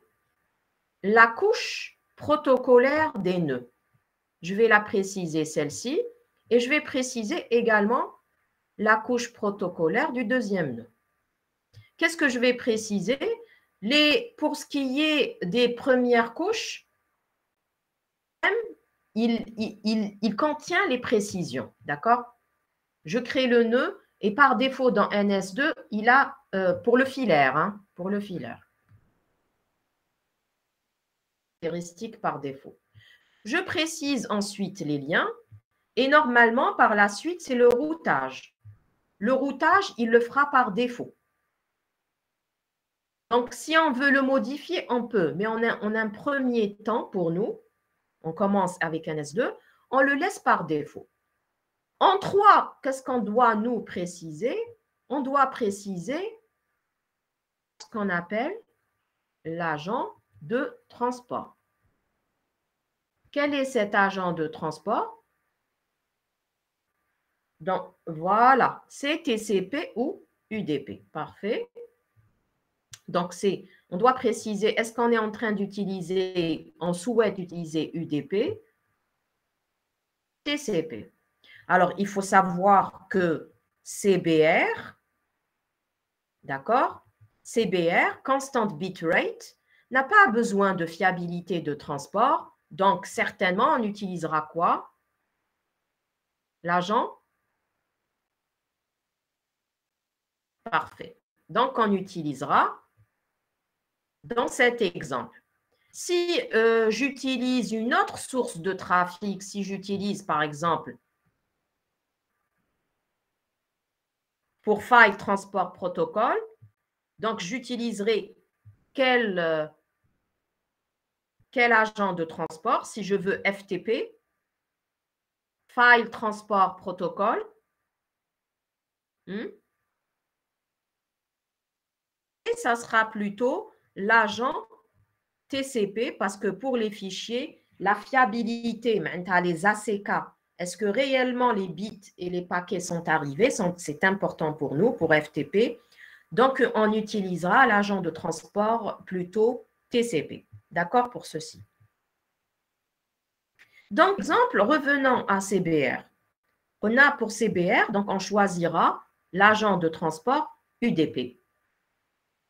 la couche protocolaire des nœuds. Je vais la préciser, celle-ci, et je vais préciser également la couche protocolaire du deuxième nœud. Qu'est-ce que je vais préciser? Pour ce qui est des premières couches, il contient les précisions, d'accord? Je crée le nœud et par défaut dans NS2, il a pour le filaire, hein, pour le filaire. Caractéristique par défaut. Je précise ensuite les liens et normalement, par la suite, c'est le routage. Le routage, il le fera par défaut. Donc, si on veut le modifier, on peut, mais on a un premier temps pour nous. On commence avec un S2, on le laisse par défaut. En 3, qu'est-ce qu'on doit nous préciser? On doit préciser ce qu'on appelle l'agent de transport. Quel est cet agent de transport? Donc, voilà, c'est TCP ou UDP. Parfait. Donc, on doit préciser, est-ce qu'on est en train d'utiliser, on souhaite utiliser UDP, TCP. Alors, il faut savoir que CBR, d'accord, CBR, Constant Bitrate, n'a pas besoin de fiabilité de transport. Donc, certainement, on utilisera quoi? L'agent? Parfait. Donc, on utilisera, dans cet exemple, si j'utilise une autre source de trafic, si j'utilise par exemple pour File Transport Protocol, donc j'utiliserai quel agent de transport si je veux FTP, File Transport Protocol. Et ça sera plutôt l'agent TCP parce que pour les fichiers, la fiabilité, les ACK, est-ce que réellement les bits et les paquets sont arrivés? C'est important pour nous, pour FTP. Donc, on utilisera l'agent de transport plutôt TCP. D'accord pour ceci? Donc, exemple, revenons à CBR. On a pour CBR, donc on choisira l'agent de transport UDP.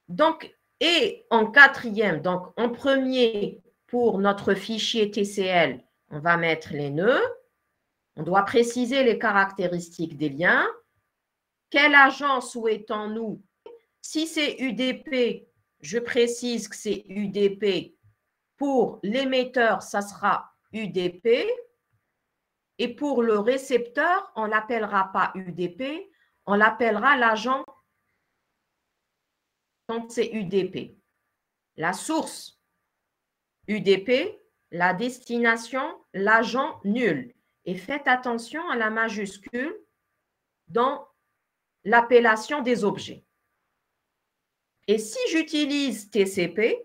Donc, et en quatrième, donc en premier, pour notre fichier TCL, on va mettre les nœuds. On doit préciser les caractéristiques des liens. Quel agent souhaitons-nous? Si c'est UDP, je précise que c'est UDP. Pour l'émetteur, ça sera UDP. Et pour le récepteur, on ne l'appellera pas UDP, on l'appellera l'agent quand c'est UDP. La source, UDP, la destination, l'agent nul. Et faites attention à la majuscule dans l'appellation des objets. Et si j'utilise TCP,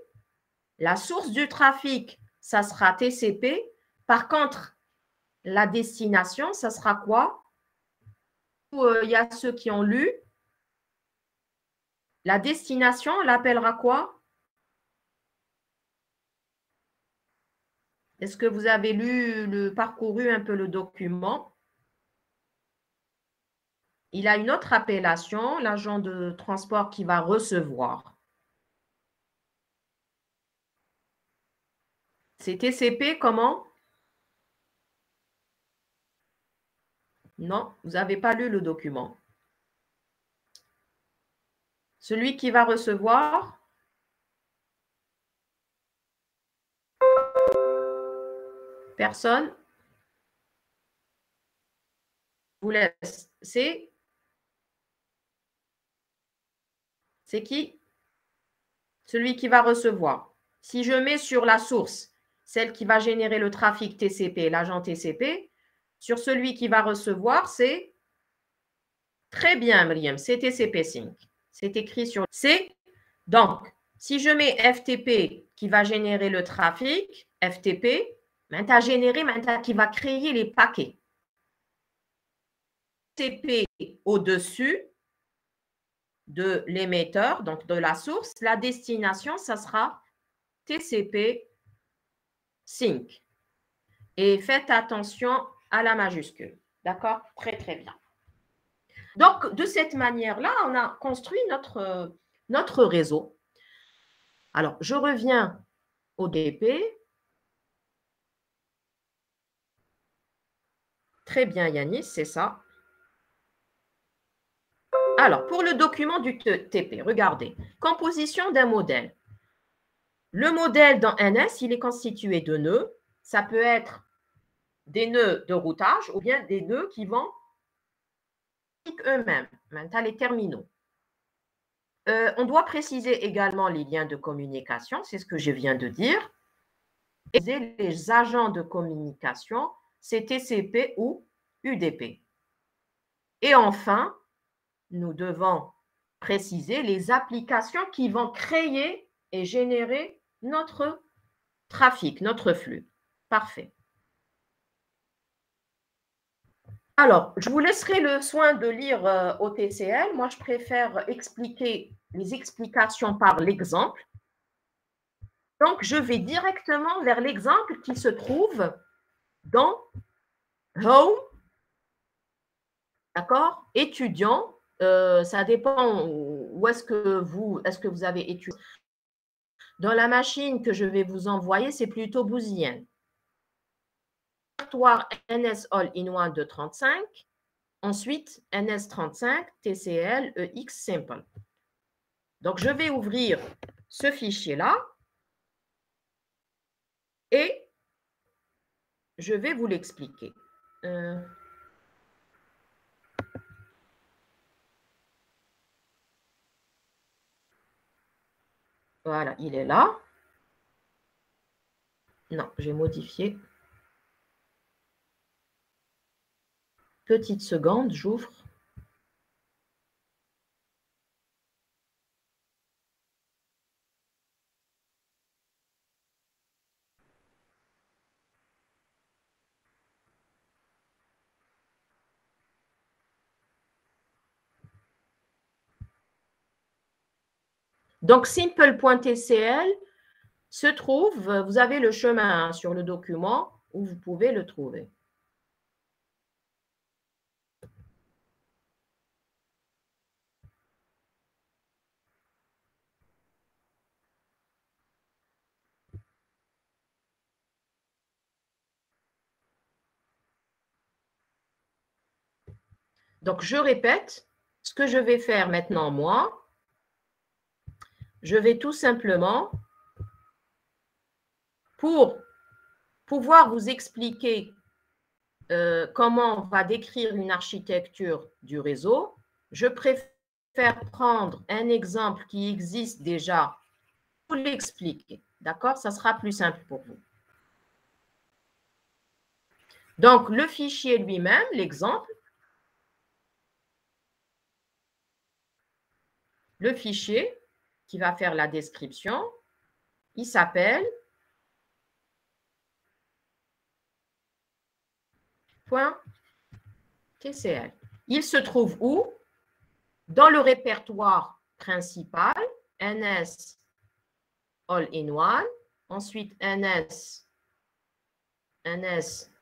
la source du trafic, ça sera TCP. Par contre, la destination, ça sera quoi? Il y a ceux qui ont lu. La destination, on l'appellera quoi? Est-ce que vous avez parcouru un peu le document? Il a une autre appellation, l'agent de transport qui va recevoir. C'est TCP, comment? Non, vous n'avez pas lu le document. Celui qui va recevoir? Personne? Vous laisse. C'est qui? Celui qui va recevoir. Si je mets sur la source, celle qui va générer le trafic TCP, l'agent TCP, sur celui qui va recevoir, c'est très bien, Myriam, c'est TCP Sync. C'est écrit sur C. Donc, si je mets FTP qui va générer le trafic, FTP, maintenant générer, maintenant qui va créer les paquets. TCP au-dessus de l'émetteur, donc de la source, la destination, ça sera TCP Sync. Et faites attention à la majuscule. D'accord? Très, très bien. Donc, de cette manière-là, on a construit notre réseau. Alors, je reviens au DP. Très bien, Yanis, c'est ça. Alors, pour le document du TP, regardez. Composition d'un modèle. Le modèle dans NS, il est constitué de nœuds. Ça peut être des nœuds de routage ou bien des nœuds qui vont eux-mêmes. Maintenant, les terminaux. On doit préciser également les liens de communication, c'est ce que je viens de dire. Et les agents de communication, c'est TCP ou UDP. Et enfin, nous devons préciser les applications qui vont créer et générer notre trafic, notre flux. Parfait. Alors, je vous laisserai le soin de lire au TCL. Moi, je préfère expliquer les explications par l'exemple. Donc, je vais directement vers l'exemple qui se trouve dans Home, d'accord, étudiant. Ça dépend où est-ce que vous avez étudié. Dans la machine que je vais vous envoyer, c'est plutôt booléenne. Répertoire NS All-in-One de 35. Ensuite, NS35, TCL, EX Simple. Donc, je vais ouvrir ce fichier-là et je vais vous l'expliquer. Voilà, il est là. Non, j'ai modifié. Petite seconde, j'ouvre. Donc, simple.tcl se trouve, vous avez le chemin sur le document où vous pouvez le trouver. Donc, je répète, ce que je vais faire maintenant, moi, je vais tout simplement, pour pouvoir vous expliquer comment on va décrire une architecture du réseau, je préfère prendre un exemple qui existe déjà pour l'expliquer. D'accord? Ça sera plus simple pour vous. Donc, le fichier lui-même, l'exemple, le fichier qui va faire la description, il s'appelle .tcl. Il se trouve où? Dans le répertoire principal, NS All-in-One, ensuite NS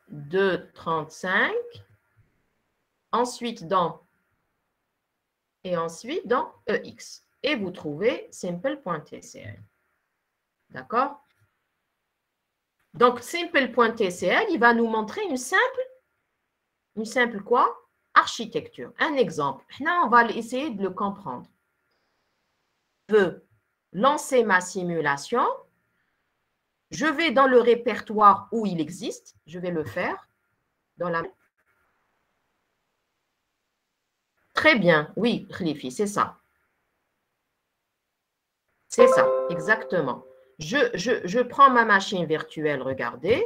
235, ensuite dans EX. Et vous trouvez simple.tcl. D'accord? Donc, simple.tcl, il va nous montrer une simple quoi? Architecture. Un exemple. Là, on va essayer de le comprendre. Je veux lancer ma simulation. Je vais dans le répertoire où il existe. Je vais le faire. Dans la... Très bien. Oui, Khalifi, c'est ça. C'est ça, exactement. Je prends ma machine virtuelle, regardez.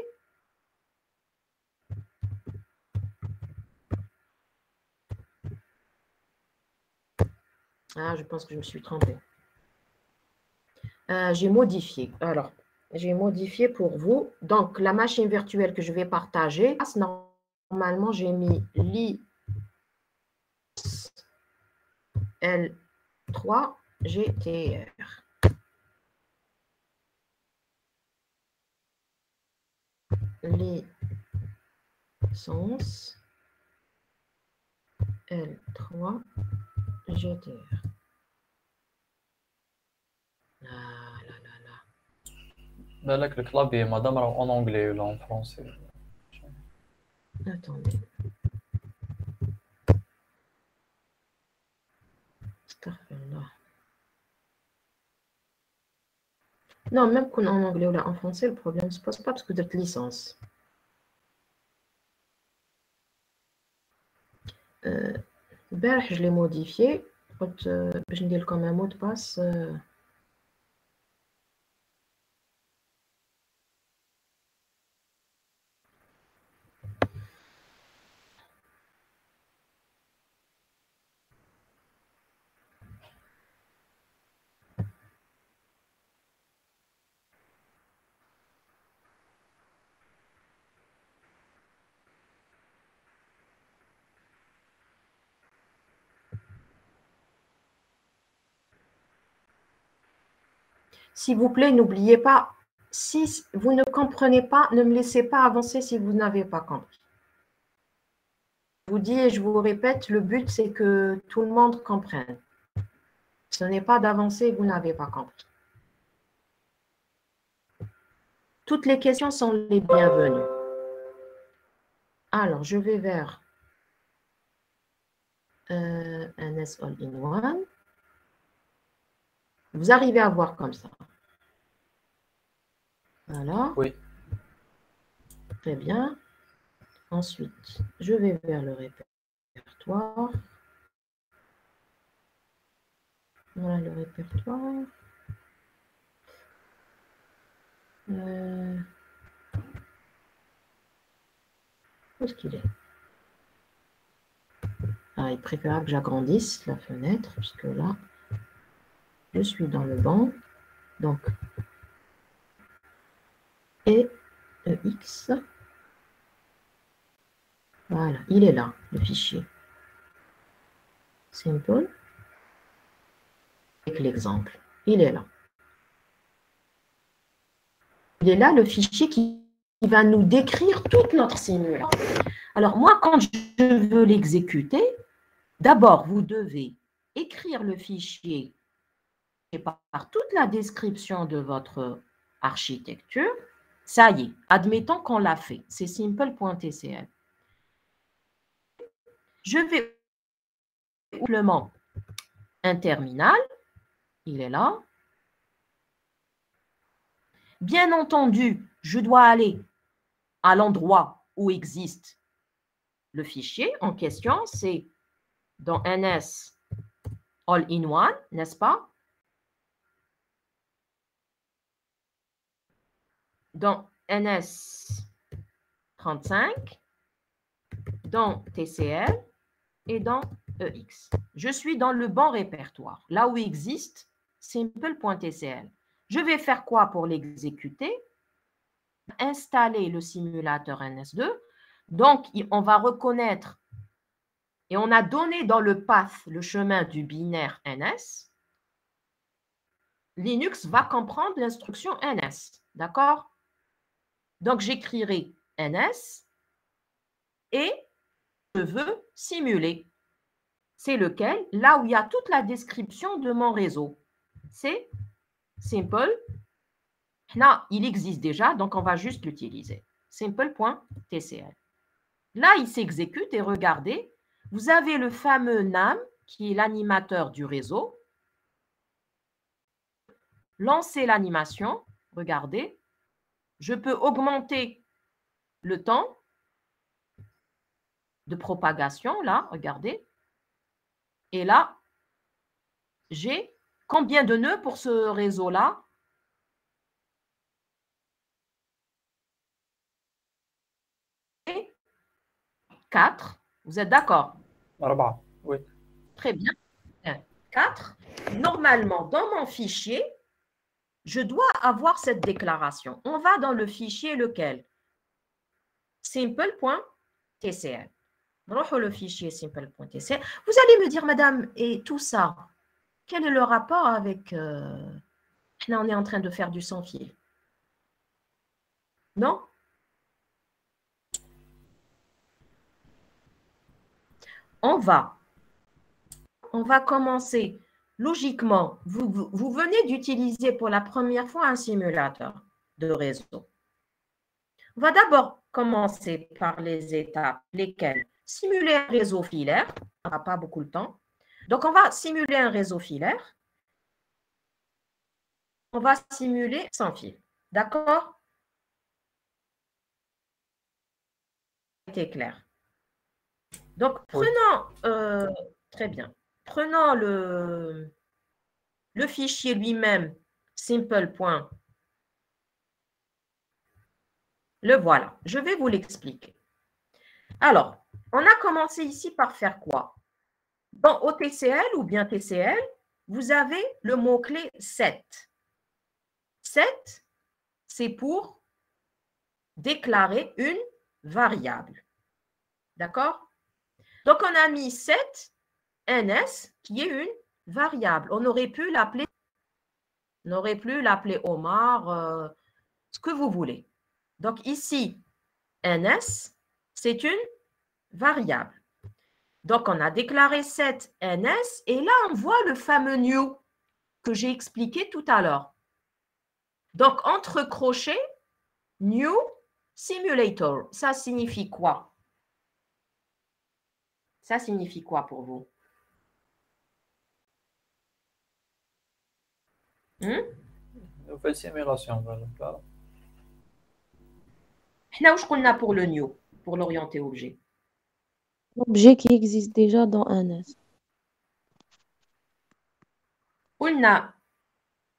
Ah, je pense que je me suis trompée. J'ai modifié. Alors, j'ai modifié pour vous. Donc, la machine virtuelle que je vais partager, normalement, j'ai mis L3 GTR. Licence L3 GTR. Ah là là بالك le clavier madame راه en anglais ou en français. Attendez. Astaghfirullah. Non, même qu'on est en anglais ou là en français, le problème ne se pose pas parce que vous êtes licence. Je l'ai modifié. Je vais comme un mot de passe. S'il vous plaît, n'oubliez pas, si vous ne comprenez pas, ne me laissez pas avancer si vous n'avez pas compris. Je vous dis et je vous répète, le but, c'est que tout le monde comprenne. Ce n'est pas d'avancer, vous n'avez pas compris. Toutes les questions sont les bienvenues. Alors, je vais vers NS All-in-One. Vous arrivez à voir comme ça. Voilà. Oui. Très bien. Ensuite, je vais vers le répertoire. Voilà le répertoire. Où est-ce qu'il est? Ah, il est préférable que j'agrandisse la fenêtre, puisque là, je suis dans le banc. Donc, EX. Voilà, il est là, le fichier. Simple. Avec l'exemple. Il est là. Il est là, le fichier qui va nous décrire toute notre simulation. Alors, moi, quand je veux l'exécuter, d'abord, vous devez écrire le fichier et par toute la description de votre architecture. Ça y est, admettons qu'on l'a fait. C'est simple.tcl. Je vais simplement un terminal. Il est là. Bien entendu, je dois aller à l'endroit où existe le fichier en question. C'est dans NS All-in-One, n'est-ce pas? Dans NS 35, dans TCL et dans EX. Je suis dans le bon répertoire, là où existe simple.tcl. Je vais faire quoi pour l'exécuter? Installer le simulateur NS2. Donc, on va reconnaître et on a donné dans le path le chemin du binaire NS. Linux va comprendre l'instruction NS. D'accord? Donc, j'écrirai NS et je veux simuler. C'est lequel? Là où il y a toute la description de mon réseau. C'est simple. Là, il existe déjà, donc on va juste l'utiliser. Simple.tcl. Là, il s'exécute et regardez, vous avez le fameux NAM qui est l'animateur du réseau. Lancez l'animation. Regardez. Je peux augmenter le temps de propagation. Là, regardez. Et là, j'ai combien de nœuds pour ce réseau-là? 4. Vous êtes d'accord? 4. Oui. Très bien. 4. Normalement, dans mon fichier, je dois avoir cette déclaration. On va dans le fichier lequel? Simple.tcl. Le fichier simple.tcl. Vous allez me dire, madame, et tout ça, quel est le rapport avec... Là, on est en train de faire du sans fil. Non? On va commencer. Logiquement, vous venez d'utiliser pour la première fois un simulateur. de réseau. On va d'abord commencer par les étapes, lesquelles simuler un réseau filaire. On n'a pas beaucoup de temps. Donc, on va simuler un réseau filaire. On va simuler sans fil. D'accord? C'était clair. Donc, prenons, très bien, prenons le fichier lui-même, simple. Le voilà. Je vais vous l'expliquer. Alors, on a commencé ici par faire quoi? Dans OTCL ou bien TCL, vous avez le mot-clé set. Set, c'est pour déclarer une variable. D'accord? Donc, on a mis set ns qui est une variable. On aurait pu l'appeler Omar, ce que vous voulez. Donc, ici, ns, c'est une variable. Donc, on a déclaré set ns et là, on voit le fameux new que j'ai expliqué tout à l'heure. Donc, entre crochets, new simulator, ça signifie quoi? Ça signifie quoi pour vous? Nouvelle simulation, voilà. Là où je qu'on a pour le new, pour l'orienter objet. L'objet qui existe déjà dans un S. Ulna,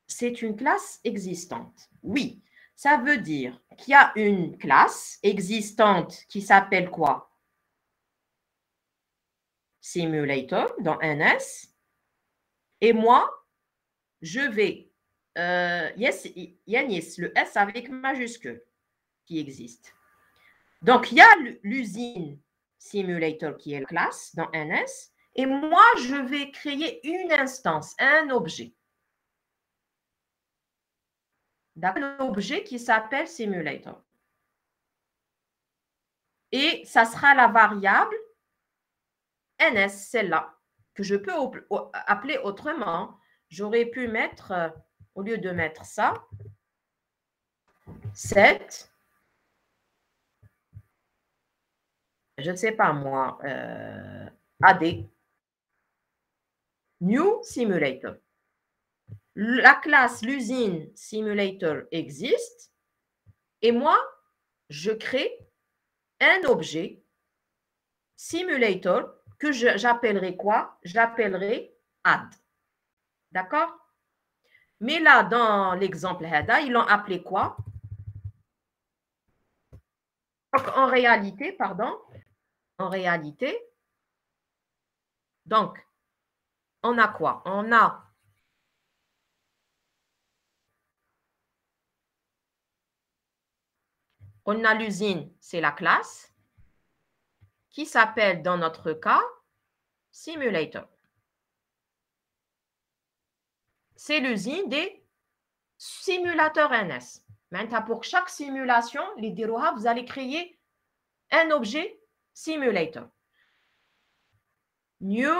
c'est une classe existante. Oui, ça veut dire qu'il y a une classe existante qui s'appelle quoi? Simulator dans NS. Et moi, je vais, yes, le S avec majuscule qui existe. Donc, il y a l'usine simulator qui est la classe dans NS. Et moi, je vais créer une instance, un objet. Un objet qui s'appelle simulator. Et ça sera la variable ns, celle-là, que je peux appeler autrement. J'aurais pu mettre, au lieu de mettre ça, set, je ne sais pas moi, AD, new simulator. La classe, l'usine simulator existe et moi, je crée un objet simulator que j'appellerai quoi? J'appellerai add. D'accord? Mais là, dans l'exemple HADA, ils l'ont appelé quoi? Donc, en réalité, donc, on a quoi? On a l'usine, c'est la classe, qui s'appelle, dans notre cas, simulator. C'est l'usine des simulateurs NS. Maintenant, pour chaque simulation, les DIROHA, vous allez créer un objet simulator. New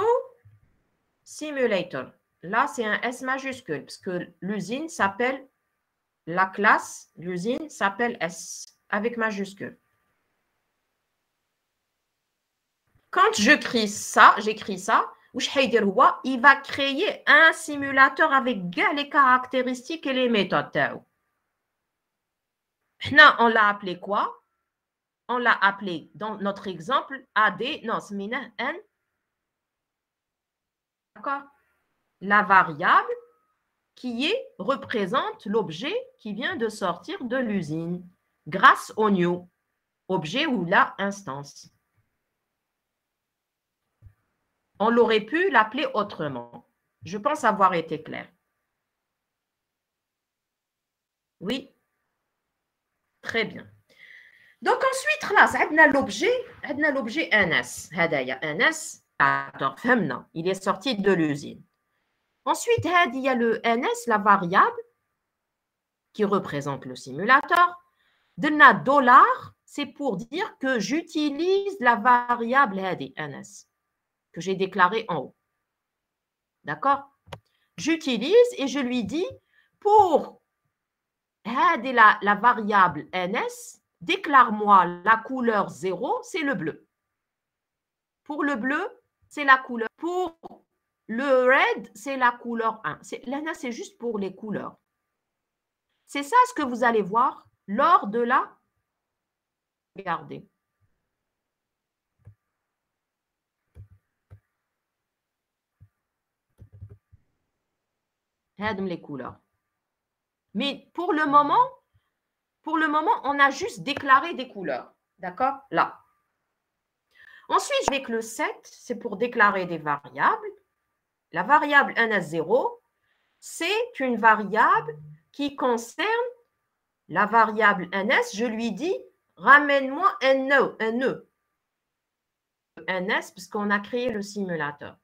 simulator. Là, c'est un S majuscule, parce que l'usine s'appelle, la classe, l'usine s'appelle S avec majuscule. Quand j'écris ça, il va créer un simulateur avec les caractéristiques et les méthodes. Là, on l'a appelé quoi? On l'a appelé, dans notre exemple, AD, non, c'est N. D'accord? La variable qui représente l'objet qui vient de sortir de l'usine grâce au new, objet ou la instance. On l'aurait pu l'appeler autrement. Je pense avoir été clair. Oui? Très bien. Donc ensuite, là, on a l'objet NS. NS, il est sorti de l'usine. Ensuite, il y a le NS, la variable qui représente le simulateur. $, c'est pour dire que j'utilise la variable NS que j'ai déclarée en haut. D'accord? J'utilise et je lui dis pour La variable ns, déclare-moi la couleur 0, c'est le bleu. Pour le bleu, c'est la couleur. Pour le red, c'est la couleur 1. Là, c'est juste pour les couleurs. C'est ça ce que vous allez voir lors de la... Regardez. Les couleurs. Mais pour le moment, on a juste déclaré des couleurs. D'accord? Là. Ensuite, avec le set, c'est pour déclarer des variables. La variable ns0, c'est une variable qui concerne la variable ns. Je lui dis, ramène-moi un nœud. ns, puisqu'on a créé le simulateur.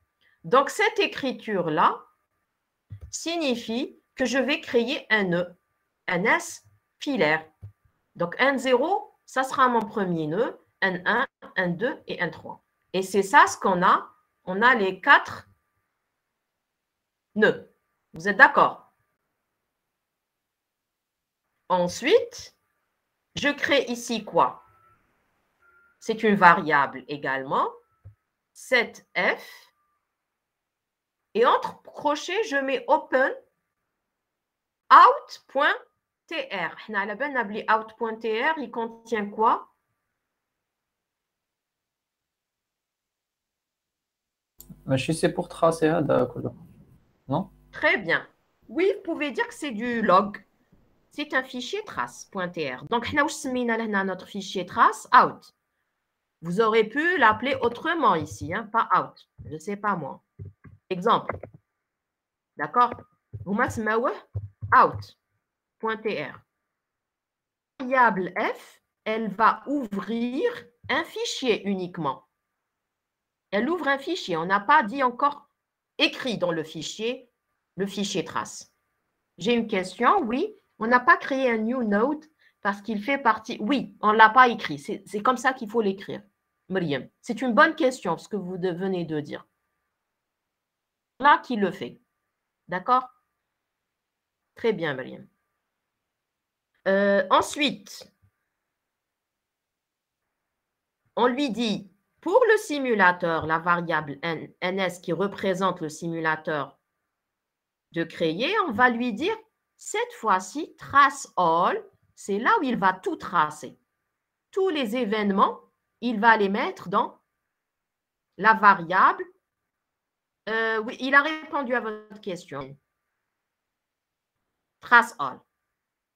Donc, cette écriture-là signifie que je vais créer un nœud, ns filaire. Donc, n0, ça sera mon premier nœud, n1, n2 et n3. Et c'est ça ce qu'on a. On a les 4 nœuds. Vous êtes d'accord? Ensuite, je crée ici quoi? C'est une variable également, set f. Et entre crochets, je mets open out.tr. Out.tr, il contient quoi? ماشي c'est pour tracer هذا كله. Non? Très bien. Oui, vous pouvez dire que c'est du log. C'est un fichier trace.tr. Donc, notre fichier trace out. Vous aurez pu l'appeler autrement ici, hein, pas out. Je ne sais pas moi. Exemple. D'accord? Vous m'appelez out.tr. Variable f, elle va ouvrir un fichier uniquement. Elle ouvre un fichier. On n'a pas dit encore écrit dans le fichier trace. J'ai une question, oui. On n'a pas créé un new node parce qu'il fait partie. Oui, on ne l'a pas écrit. C'est comme ça qu'il faut l'écrire. Myriam, c'est une bonne question, ce que vous venez de dire. Là, qui le fait. D'accord? Très bien, Myriam. Ensuite, on lui dit, pour le simulateur, la variable ns qui représente le simulateur de créer, on va lui dire, cette fois-ci, trace all, c'est là où il va tout tracer. Tous les événements, il va les mettre dans la variable. Oui, il a répondu à votre question. Trace all.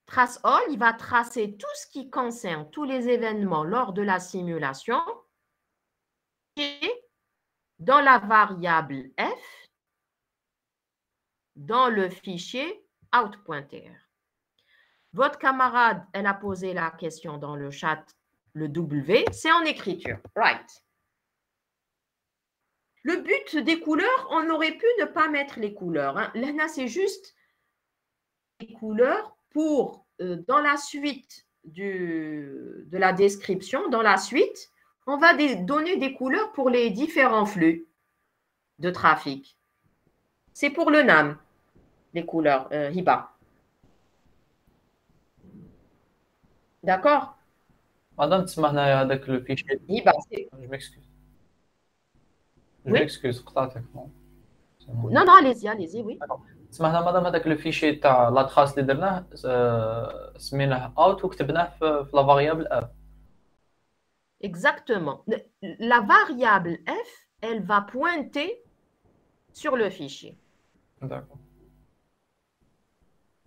Trace all, il va tracer tout ce qui concerne tous les événements lors de la simulation et dans la variable f, dans le fichier out.tr. Votre camarade, elle a posé la question dans le chat, le W, c'est en écriture. Right. Le but des couleurs, on aurait pu ne pas mettre les couleurs. Hein. Là, c'est juste les couleurs pour, dans la suite de la description, dans la suite, on va donner des couleurs pour les différents flux de trafic. C'est pour le NAM, les couleurs, Hiba. D'accord? Madame, tu m'as dit que le fichier. Hiba, Je m'excuse. Je Oui. m'excuse. Non, allez-y, oui. سمعنا مدام هذاك لو فيشي تاع لا تراس اللي درناه سميناه اوت وكتبناه في لا فاريابل اف. Exactement. La variable f, elle va pointer sur le fichier. D'accord.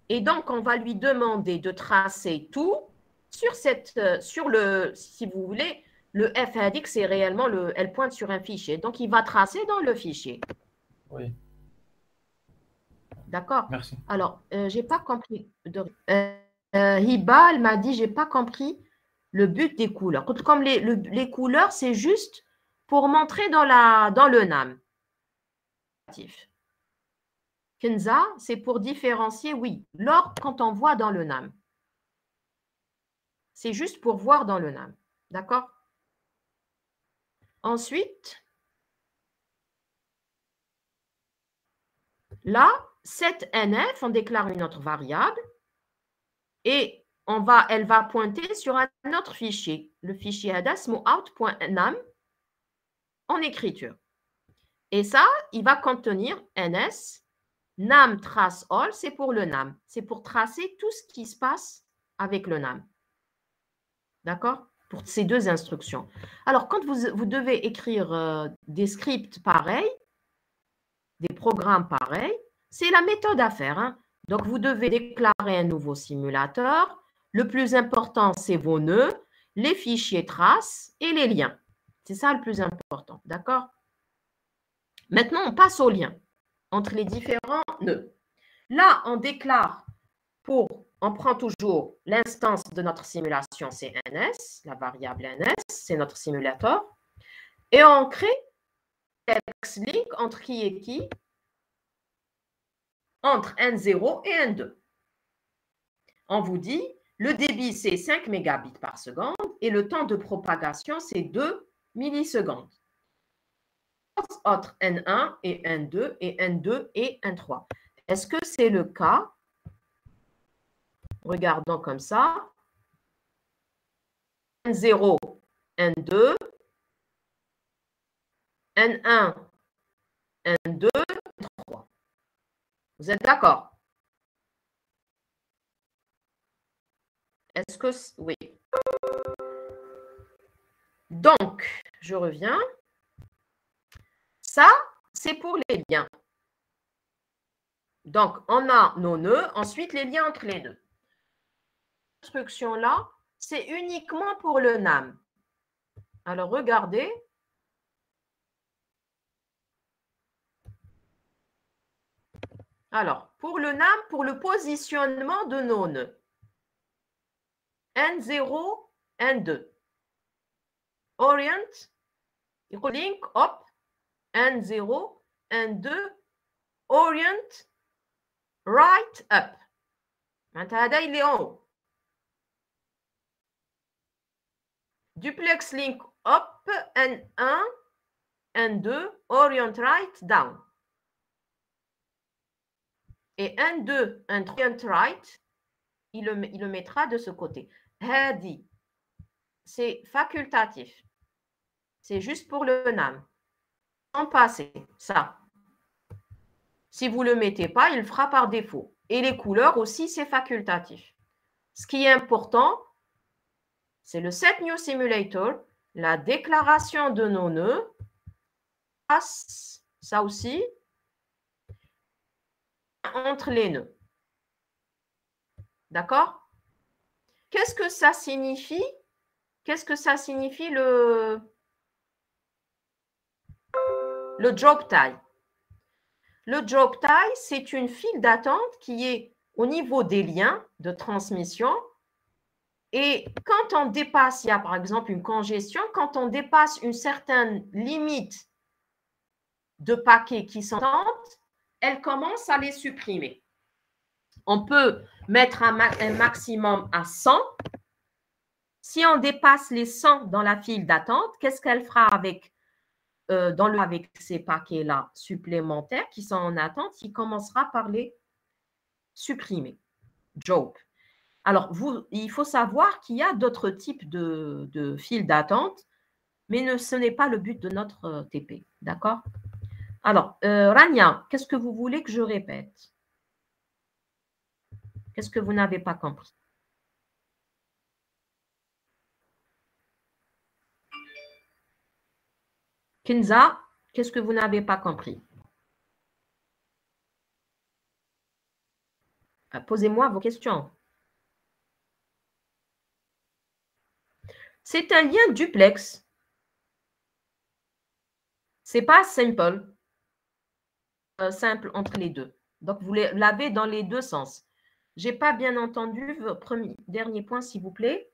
Et donc, on va lui demander de tracer tout sur le, si vous voulez, le f indique, c'est réellement elle pointe sur un fichier. Donc, il va tracer dans le fichier. Oui. D'accord? Merci. Alors, je n'ai pas compris. Hiba, elle m'a dit, je n'ai pas compris le but des couleurs. Comme les couleurs, c'est juste pour montrer dans le NAM. Kenza, c'est pour différencier, oui, quand on voit dans le NAM. C'est juste pour voir dans le NAM. D'accord? Ensuite, là, cette NF, on déclare une autre variable. Et elle va pointer sur un autre fichier, le fichier out.nam en écriture. Et ça, il va contenir ns, nam trace all, c'est pour le nam. C'est pour tracer tout ce qui se passe avec le nam. D'accord? Pour ces deux instructions. Alors, quand vous devez écrire des scripts pareils, des programmes pareils, c'est la méthode à faire. Hein? Donc, vous devez déclarer un nouveau simulateur. Le plus important, c'est vos nœuds, les fichiers traces et les liens. C'est ça le plus important. D'accord? Maintenant, on passe aux liens entre les différents nœuds. Là, on déclare on prend toujours l'instance de notre simulation, c'est ns, la variable ns, c'est notre simulateur. Et on crée link entre qui et qui? Entre N0 et N2. On vous dit, le débit, c'est 5 mégabits par seconde et le temps de propagation, c'est 2 millisecondes. Entre N1 et N2 et N2 et N3. Est-ce que c'est le cas? Regardons comme ça. N0, N2, N1, N2, N3. Vous êtes d'accord? Est-ce que... Oui. Donc, je reviens. Ça, c'est pour les liens. Donc, on a nos nœuds, ensuite les liens entre les nœuds. Cette instruction-là, c'est uniquement pour le NAM. Alors, regardez. Alors, pour le NAM, pour le positionnement de nos nœuds. N0, N2. Orient, link, hop, N0, N2, orient, right, up. Maintenant, il est en haut. Duplex link, up, N1, N2, orient, right, down. Et N2, N3, orient, right, il le mettra de ce côté. Hadi, c'est facultatif. C'est juste pour le NAM. En passé, ça. Si vous ne le mettez pas, il le fera par défaut. Et les couleurs aussi, c'est facultatif. Ce qui est important, c'est le Set New Simulator, la déclaration de nos nœuds, ça aussi, entre les nœuds. D'accord? Qu'est-ce que ça signifie? Qu'est-ce que ça signifie le drop tie? Le drop tie, c'est une file d'attente qui est au niveau des liens de transmission. Et quand on dépasse, il y a par exemple une congestion, quand on dépasse une certaine limite de paquets qui s'entendent, elle commence à les supprimer. On peut mettre un maximum à 100. Si on dépasse les 100 dans la file d'attente, qu'est-ce qu'elle fera avec ces paquets-là supplémentaires qui sont en attente? Il commencera par les supprimer. Drop. Alors, il faut savoir qu'il y a d'autres types de files d'attente, mais ce n'est pas le but de notre TP. D'accord? Alors, Rania, qu'est-ce que vous voulez que je répète? Qu'est-ce que vous n'avez pas compris? Kinza, qu'est-ce que vous n'avez pas compris? Posez-moi vos questions. C'est un lien duplex. Ce n'est pas simple entre les deux. Donc, vous l'avez dans les deux sens. Je n'ai pas bien entendu. Dernier point, s'il vous plaît.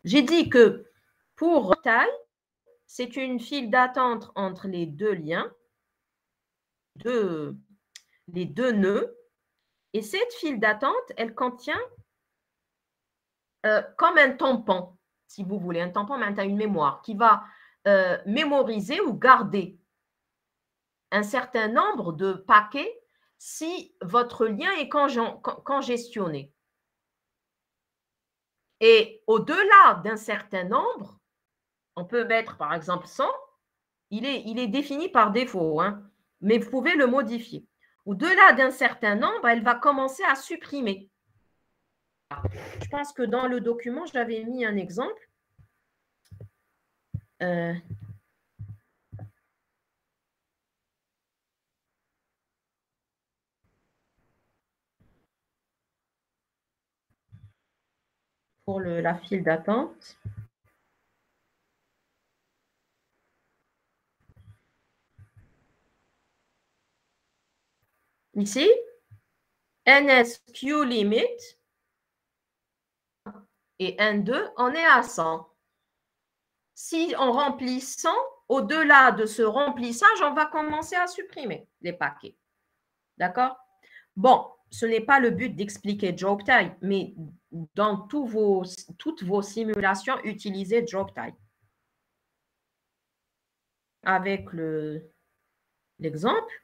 J'ai dit que pour taille, c'est une file d'attente entre les deux liens, les deux nœuds. Et cette file d'attente, elle contient comme un tampon, si vous voulez, un tampon, mais une mémoire qui va mémoriser ou garder un certain nombre de paquets si votre lien est congestionné. Et au-delà d'un certain nombre, on peut mettre par exemple 100, il est défini par défaut, hein, mais vous pouvez le modifier. Au-delà d'un certain nombre, elle va commencer à supprimer. Je pense que dans le document, j'avais mis un exemple. Pour la file d'attente. Ici, NSQ limit et N2, on est à 100. Si on remplit 100, au-delà de ce remplissage, on va commencer à supprimer les paquets. D'accord? Bon, ce n'est pas le but d'expliquer job type, mais dans toutes vos simulations, utilisez job type. Avec l'exemple.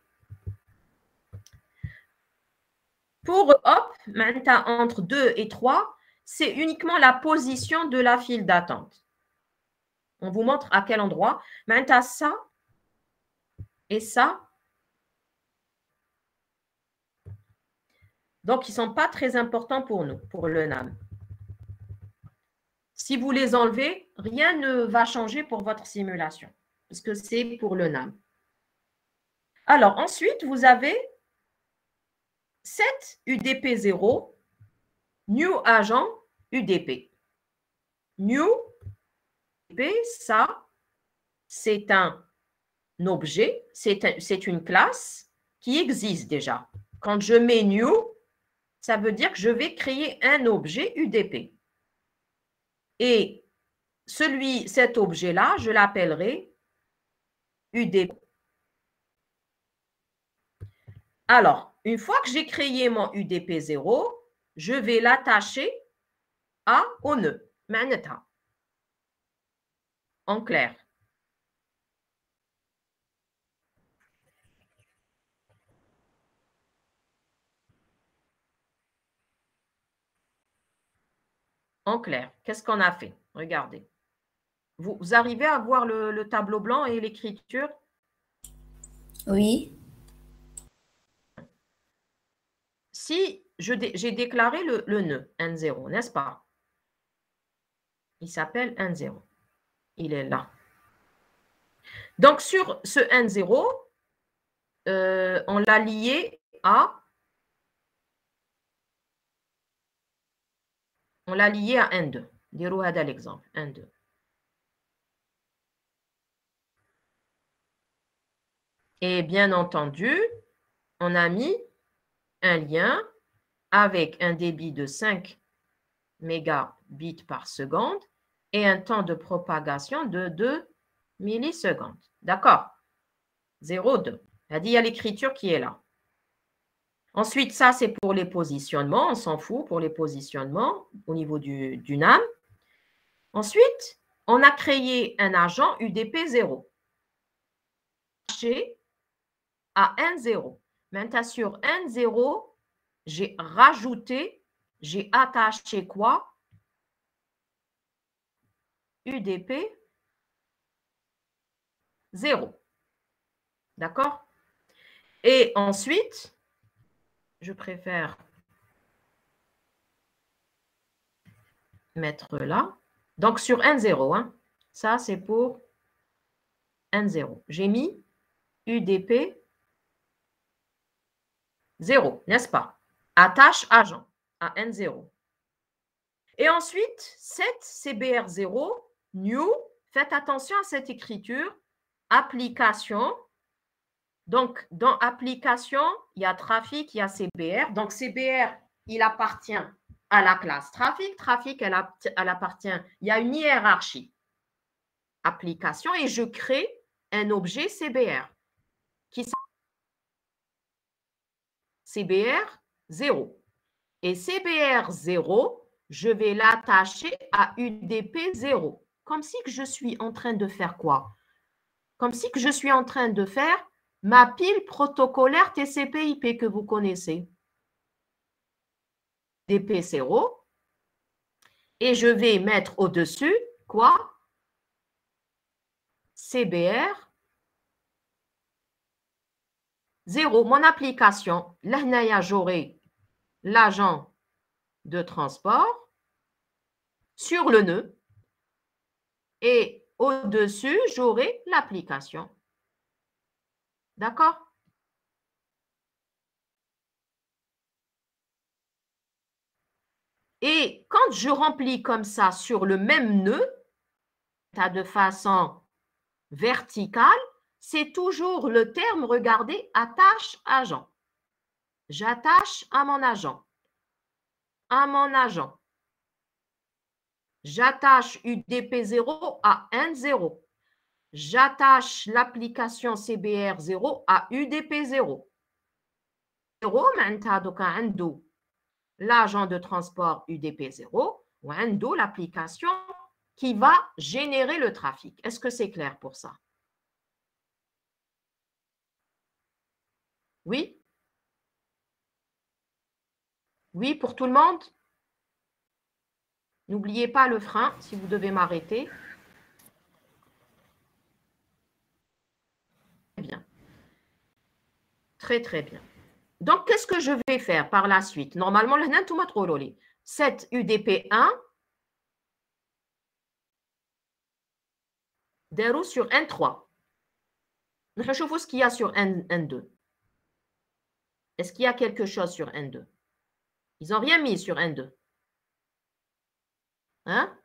Pour hop, maintenant entre 2 et 3, c'est uniquement la position de la file d'attente. On vous montre à quel endroit. Maintenant, ça et ça. Donc, ils ne sont pas très importants pour nous, pour le NAM. Si vous les enlevez, rien ne va changer pour votre simulation, parce que c'est pour le NAM. Alors, ensuite, vous avez 7 UDP0, New Agent UDP. New UDP, ça, c'est un objet, c'est une classe qui existe déjà. Quand je mets New, ça veut dire que je vais créer un objet UDP. Et cet objet-là, je l'appellerai UDP. Alors, une fois que j'ai créé mon UDP0, je vais l'attacher au nœud. Maintenant, en clair. En clair, qu'est-ce qu'on a fait? Regardez. Vous arrivez à voir le tableau blanc et l'écriture? Oui. Si j'ai déclaré le nœud N0, n'est-ce pas? Il s'appelle N0. Il est là. Donc, sur ce N0, on l'a lié à N2. Dirou hada l'exemple, N2. Et bien entendu, on a mis un lien avec un débit de 5 mégabits par seconde et un temps de propagation de 2 millisecondes. D'accord? 0,2. Il y a l'écriture qui est là. Ensuite, ça, c'est pour les positionnements. On s'en fout pour les positionnements au niveau du NAM. Ensuite, on a créé un agent UDP0 à N0. Maintenant, sur N0, j'ai rajouté, j'ai attaché quoi? UDP 0. D'accord? Et ensuite, je préfère mettre là. Donc, sur N0, hein, ça, c'est pour N0. J'ai mis UDP 0, n'est-ce pas? Attache agent à N0. Et ensuite, 7 CBR0, new, faites attention à cette écriture, application. Donc, dans application, il y a trafic, il y a CBR. Donc, CBR, il appartient à la classe trafic. Trafic, elle appartient, il y a une hiérarchie. Application, et je crée un objet CBR qui s'appelle CBR 0. Et CBR 0, je vais l'attacher à UDP 0. Comme si que je suis en train de faire quoi? Comme si que je suis en train de faire ma pile protocolaire TCP/IP que vous connaissez. UDP 0. Et je vais mettre au-dessus, quoi? CBR 0. Mon application, là, j'aurai l'agent de transport sur le nœud. Et au-dessus, j'aurai l'application. D'accord? Et quand je remplis comme ça sur le même nœud, de façon verticale, c'est toujours le terme, regardez, attache agent. J'attache à mon agent. À mon agent. J'attache UDP0 à N0. J'attache l'application CBR0 à UDP0. 0, l'agent de transport UDP0 ou l'application qui va générer le trafic. Est-ce que c'est clair pour ça? Oui? Oui, pour tout le monde? N'oubliez pas le frein si vous devez m'arrêter. Très bien. Très, très bien. Donc, qu'est-ce que je vais faire par la suite? Normalement, cette UDP1 déroule sur N3. Je vais voir ce qu'il y a sur N2. Est-ce qu'il y a quelque chose sur N2? Ils n'ont rien mis sur N2. Hein?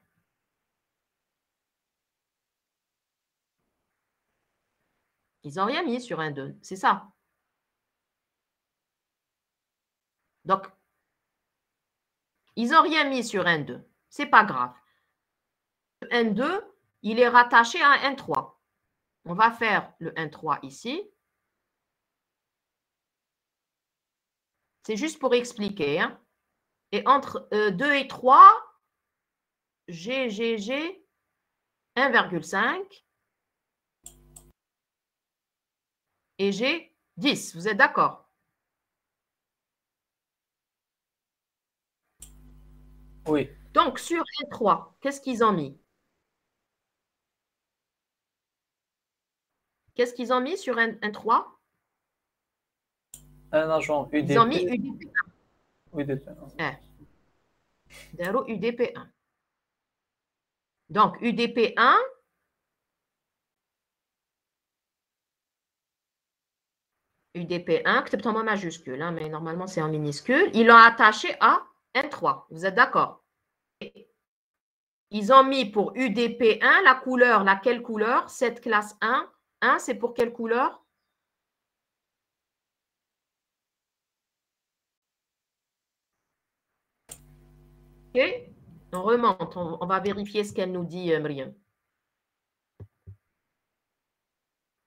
Ils n'ont rien mis sur N2. C'est ça. Donc, ils n'ont rien mis sur N2. Ce n'est pas grave. N2, il est rattaché à N3. On va faire le N3 ici. C'est juste pour expliquer. Hein. Et entre 2 et 3, G 1,5 et G 10. Vous êtes d'accord? Oui. Donc, sur N3, qu'est-ce qu'ils ont mis? Qu'est-ce qu'ils ont mis sur N3? Un agent UDP. Ils ont mis UDP1. UDP1. UDP1. Donc, UDP1, UDP1, c'est en majuscule, hein, mais normalement c'est en minuscule. Ils l'ont attaché à N3. Vous êtes d'accord? Ils ont mis pour UDP1 la couleur, laquelle couleur? Cette classe 1. 1, c'est pour quelle couleur? Ok, on remonte, on va vérifier ce qu'elle nous dit, Myriam.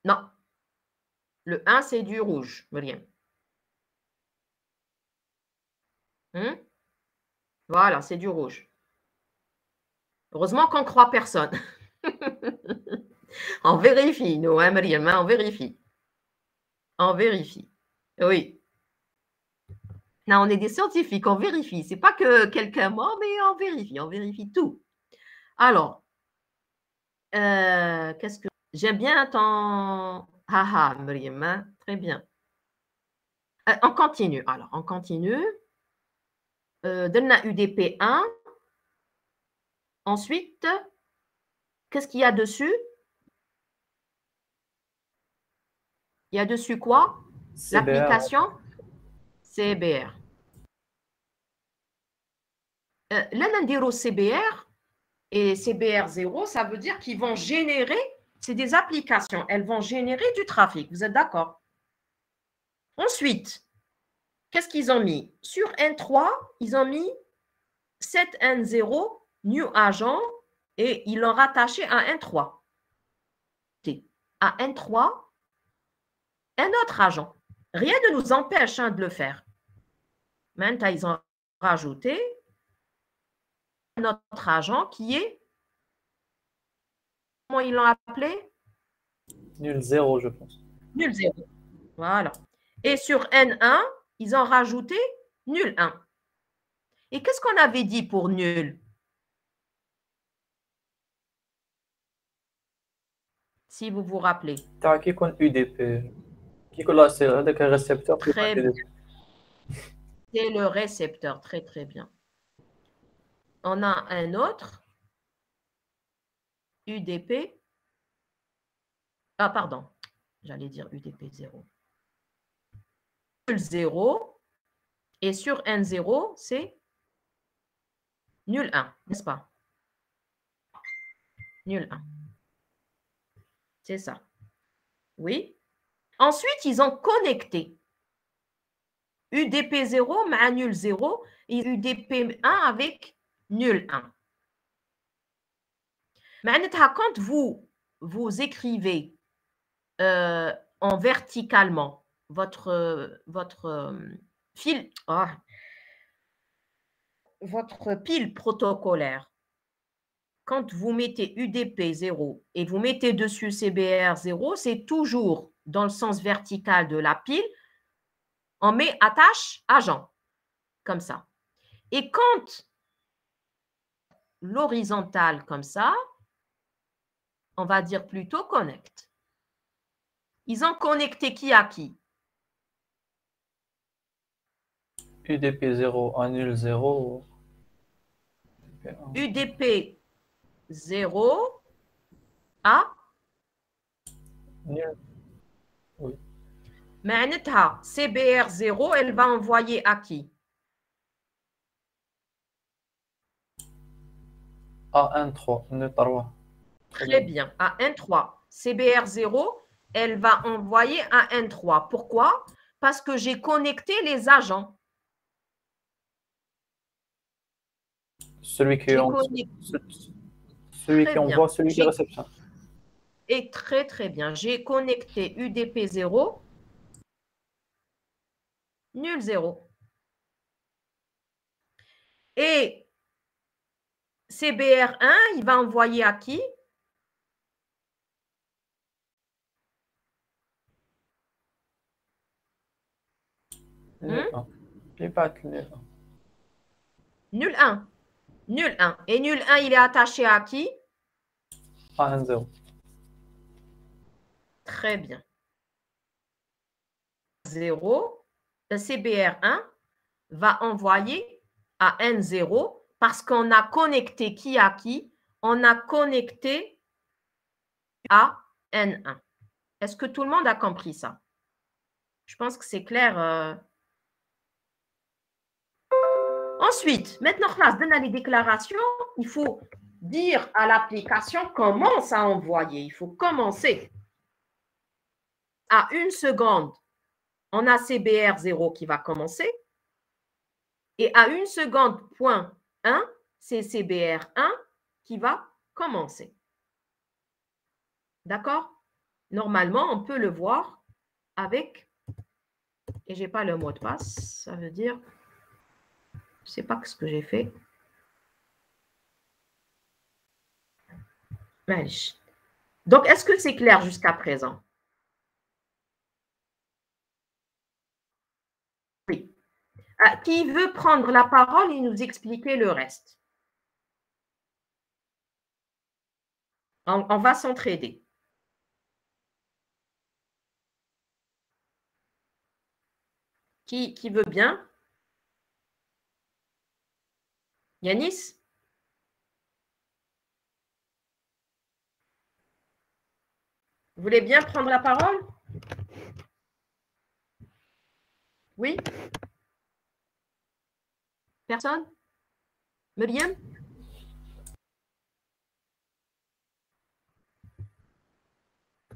Non, le 1, c'est du rouge, Myriam. Voilà, c'est du rouge. Heureusement qu'on ne croit personne. On vérifie, nous, hein, Myriam, on vérifie. On vérifie. Oui. Là, on est des scientifiques, on vérifie. Ce n'est pas que quelqu'un ment, mais on vérifie tout. Alors, qu'est-ce que... J'aime bien ton... Haha, Myriam, hein? Très bien. On continue. Alors, on continue. Donne la UDP1. Ensuite, qu'est-ce qu'il y a dessus? Il y a dessus quoi? L'application CBR. Là, CBR et CBR0, ça veut dire qu'ils vont générer, c'est des applications, elles vont générer du trafic. Vous êtes d'accord? Ensuite, qu'est-ce qu'ils ont mis? Sur N3, ils ont mis 7N0, new agent, et ils l'ont rattaché à N3. À N3, un autre agent. Rien ne nous empêche de le faire. Maintenant, ils ont rajouté un autre agent qui est, comment ils l'ont appelé? Nul 0, je pense. Nul 0. Voilà. Et sur N1, ils ont rajouté nul 1. Et qu'est-ce qu'on avait dit pour nul? si vous vous rappelez. تاع كي يكون UDP كي يكون هذاك الريسبتور Très bien. C'est le récepteur, très très bien. On a un autre, UDP. Ah, pardon, j'allais dire UDP 0. 0. Et sur N0, c'est nul 1, n'est-ce pas? Nul 1. C'est ça. Oui. Ensuite, ils ont connecté UDP 0 à nul 0 et UDP 1 avec nul 1. معناتها quand vous écrivez en verticalement votre fil, votre pile protocolaire, quand vous mettez UDP 0 et vous mettez dessus CBR 0, c'est toujours dans le sens vertical de la pile, on met attache agent, comme ça. Et quand l'horizontale comme ça, on va dire plutôt connect. Ils ont connecté qui à qui? UDP 0 annule 0. UDP 0 à Nul. Oui. معناتها CBR 0, elle va envoyer à qui? À 1, 3. Nul 3. Très bien, à N3. CBR 0, elle va envoyer à N3. Pourquoi? Parce que j'ai connecté les agents. Celui qui envoie, celui qui réceptionne. Et très très bien, j'ai connecté UDP 0, nul 0. Et CBR 1, il va envoyer à qui? Nul 1. Il pas nul 1. Nul 1. Nul 1. Et nul 1, il est attaché à qui? À 1, 0. Très bien. 0, le CBR 1 va envoyer à N0 parce qu'on a connecté qui à qui? On a connecté à N1. Est-ce que tout le monde a compris ça? Je pense que c'est clair. Ensuite, maintenant, dans les déclarations, il faut dire à l'application comment ça envoyer. Il faut commencer. À 1 seconde, on a CBR 0 qui va commencer. Et à 1 seconde, point 1, c'est CBR 1 qui va commencer. D'accord? Normalement, on peut le voir avec, et je n'ai pas le mot de passe, ça veut dire, je ne sais pas ce que j'ai fait. Donc, est-ce que c'est clair jusqu'à présent? Oui. Qui veut prendre la parole et nous expliquer le reste? On va s'entraider. Qui veut bien? Yanis? Vous voulez bien prendre la parole? Oui? Personne? Myriam?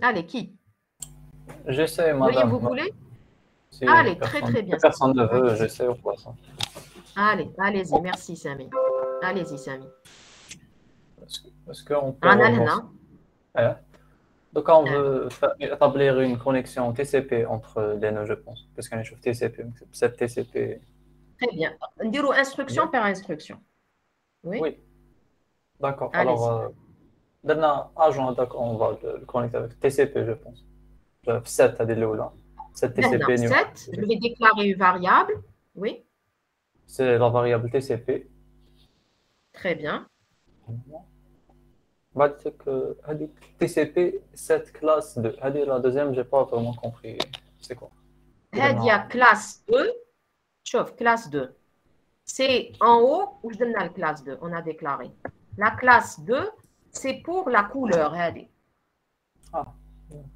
Allez, qui? J'essaie, madame. Myriam, vous voulez? Si allez, très très bien. Personne ne veut, j'essaie au poisson. Allez, allez-y, merci Samy. Allez-y, Samy. Est-ce qu'on peut... Donc, on veut établir une connexion TCP entre les nœuds, je pense. Parce qu'on échauffe TCP, cette TCP. Très bien. On dit instruction par instruction. Oui. Oui. D'accord. Alors, dans agent, on va le connecter avec TCP, je pense. 7 à des là. 7 TCP. 7, je vais déclarer une variable. Oui. C'est la variable TCP. Très bien. بعد هذيك TCP 7 classe 2 هذه la deuxième j'ai pas vraiment compris c'est quoi هذه classe 2 شوف classe 2 c'est en haut où je donne la classe 2 on a déclaré la classe 2 c'est pour la couleur هذه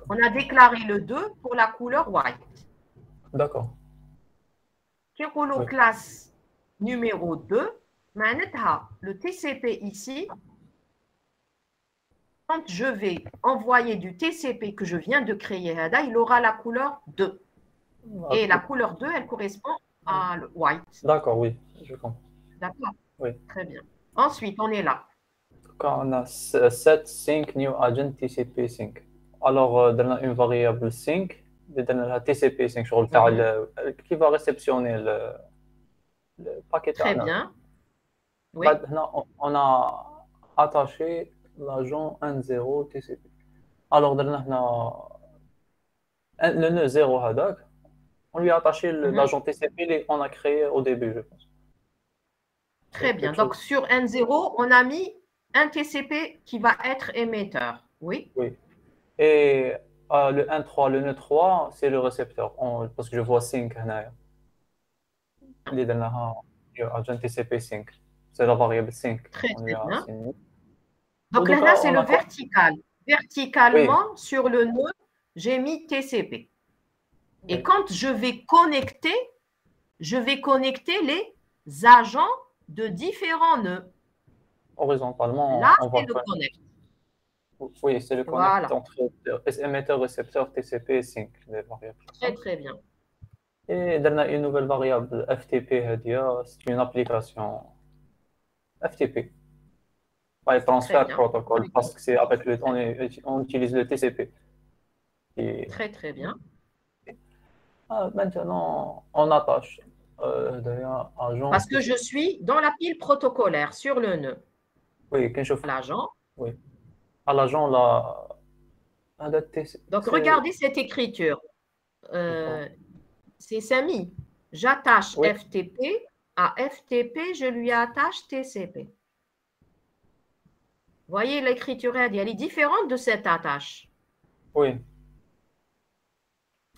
on a déclaré le 2 pour la couleur white d'accord qui est classe numéro 2 معناتها le TCP ici quand je vais envoyer du TCP que je viens de créer, il aura la couleur 2. Et la couleur 2, elle correspond à le white. D'accord, oui, je comprends. D'accord? Oui. Très bien. Ensuite, on est là. Quand on a set sync new agent TCP sync. Alors, on a une variable sync, on a TCP sync, qui va réceptionner le paquet. Très bien. Oui. On a attaché l'agent 1.0 TCP. Alors, le nœud 0 hadak, on lui a attaché l'agent TCP qu'on a créé au début, je pense. Très bien. Donc, sur N0, on a mis un TCP qui va être émetteur. Oui. Oui. Et le 1.3, le nœud 3, c'est le récepteur. Parce que je vois sync. Il est dans l'agent TCP sync. C'est la variable sync. Très bien. Donc là, c'est le vertical. Verticalement, oui. Sur le nœud, j'ai mis TCP. Et oui. Quand je vais connecter les agents de différents nœuds. Horizontalement, là, c'est le connect. Oui, c'est le connect entre émetteur, récepteur, TCP et sync. Les variables. Très, très bien. Et on a une nouvelle variable FTP, c'est une application FTP. Transfer protocol, parce que c'est avec on utilise le TCP. Et très, très bien. Maintenant, on attache agent. Parce que je suis dans la pile protocolaire sur le nœud. Oui, quand je fais l'agent. Oui. À l'agent, là. Donc, regardez cette écriture. C'est Samy. J'attache oui. FTP. À FTP, je lui attache TCP. Vous voyez l'écriture, elle est différente de cette attache. Oui.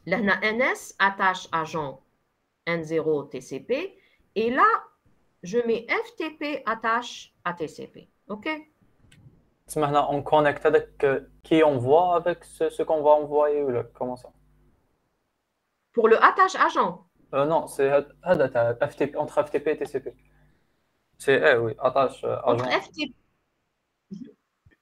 Là, on a NS attache agent N0 TCP. Et là, je mets FTP attache à TCP. OK? Maintenant, on connecte avec qui envoie avec ce qu'on va envoyer ou comment ça? Pour le attache agent. Non, c'est FTP, entre FTP et TCP. C'est oui, attache agent. Entre FTP.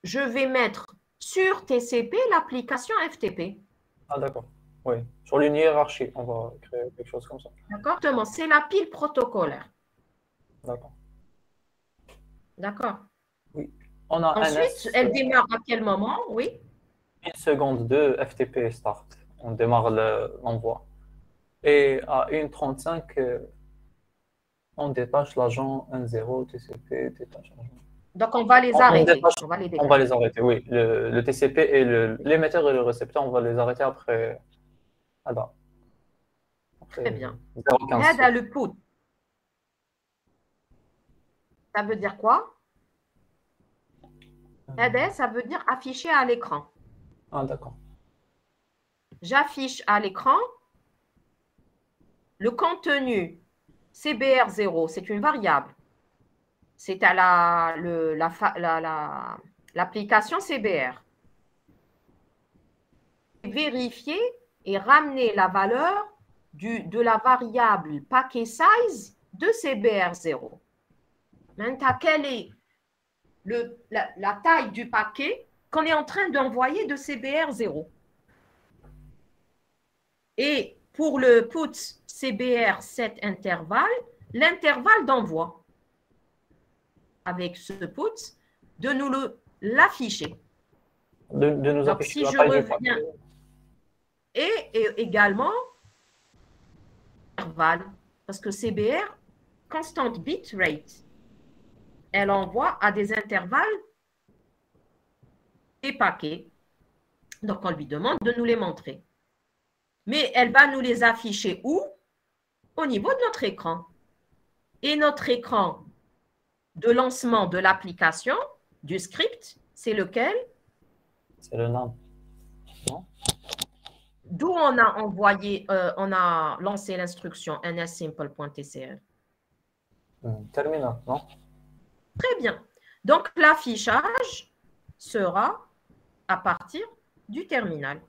Je vais mettre sur TCP l'application FTP. Ah, d'accord. Oui. Sur une hiérarchie, on va créer quelque chose comme ça. D'accord. C'est la pile protocolaire. D'accord. D'accord. Oui. On a ensuite, elle démarre à quel moment? Oui. 1 seconde de FTP start. On démarre l'envoi. Et à 1.35, on détache l'agent 1.0 TCP, détache l'agent. Donc, on va les arrêter. On va les arrêter, oui. Le TCP et l'émetteur et le récepteur, on va les arrêter après. Après très bien. 0,15. Aide à le put. Ça veut dire quoi? Aide, ça veut dire afficher à l'écran. Ah, d'accord. J'affiche à l'écran le contenu CBR0, c'est une variable. C'est à l'application CBR. Vérifier et ramener la valeur de la variable packet size de CBR0. Maintenant, quelle est la taille du paquet qu'on est en train d'envoyer de CBR0? Et pour le put CBR7 intervalle, l'intervalle d'envoi. Avec ce put, de nous l'afficher. De nous donc, afficher si la je taille reviens, et également, intervalle, parce que CBR, constant bit rate, elle envoie à des intervalles des paquets. Donc, on lui demande de nous les montrer. Mais elle va nous les afficher où? Au niveau de notre écran. Et notre écran de lancement de l'application, du script, C'est lequel? C'est le NAM. Non? D'où on a envoyé, on a lancé l'instruction nssimple.tcl. Terminal, non? Très bien. Donc, l'affichage sera à partir du terminal.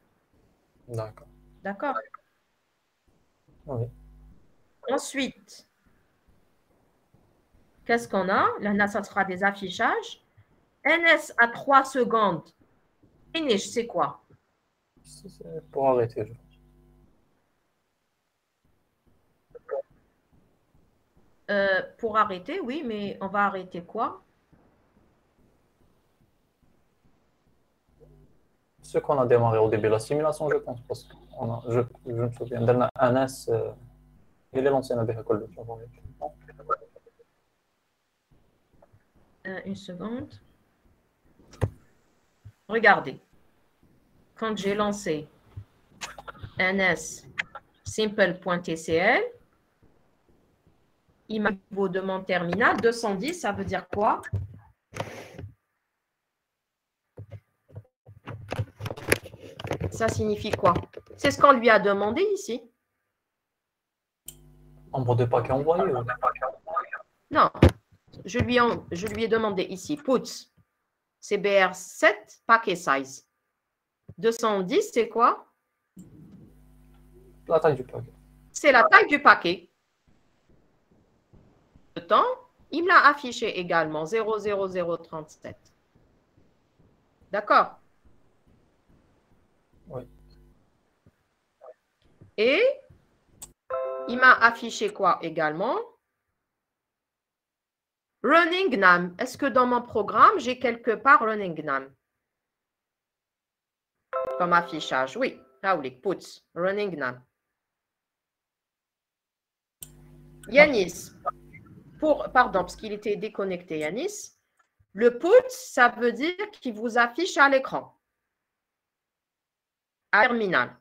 D'accord. D'accord? Oui. Ensuite, qu'est-ce qu'on a? Là, ça sera des affichages. NS à 3 secondes. Finish, c'est quoi? C'est pour arrêter. Pour arrêter, oui, mais on va arrêter quoi? Ce qu'on a démarré au début de la simulation, je pense, parce que je me souviens d'un NS, il est lancé avec l'école. Une seconde. Regardez. Quand j'ai lancé ns simple.tcl, il m'a niveau de mon terminal 210, ça veut dire quoi? Ça signifie quoi? C'est ce qu'on lui a demandé ici. Nombre de paquets envoyés. Non, je lui ai demandé ici, puts, CBR7, packet size. 210, c'est quoi? La taille du paquet. C'est la taille du paquet. Le temps, il me l'a affiché également, 00037. D'accord? Oui. Et il m'a affiché quoi également? Running NAM. Est-ce que dans mon programme, j'ai quelque part Running NAM? Comme affichage, oui. Là où les puts, Running NAM. Yanis, pardon, parce qu'il était déconnecté, Yanis. Le put, ça veut dire qu'il vous affiche à l'écran. À terminal.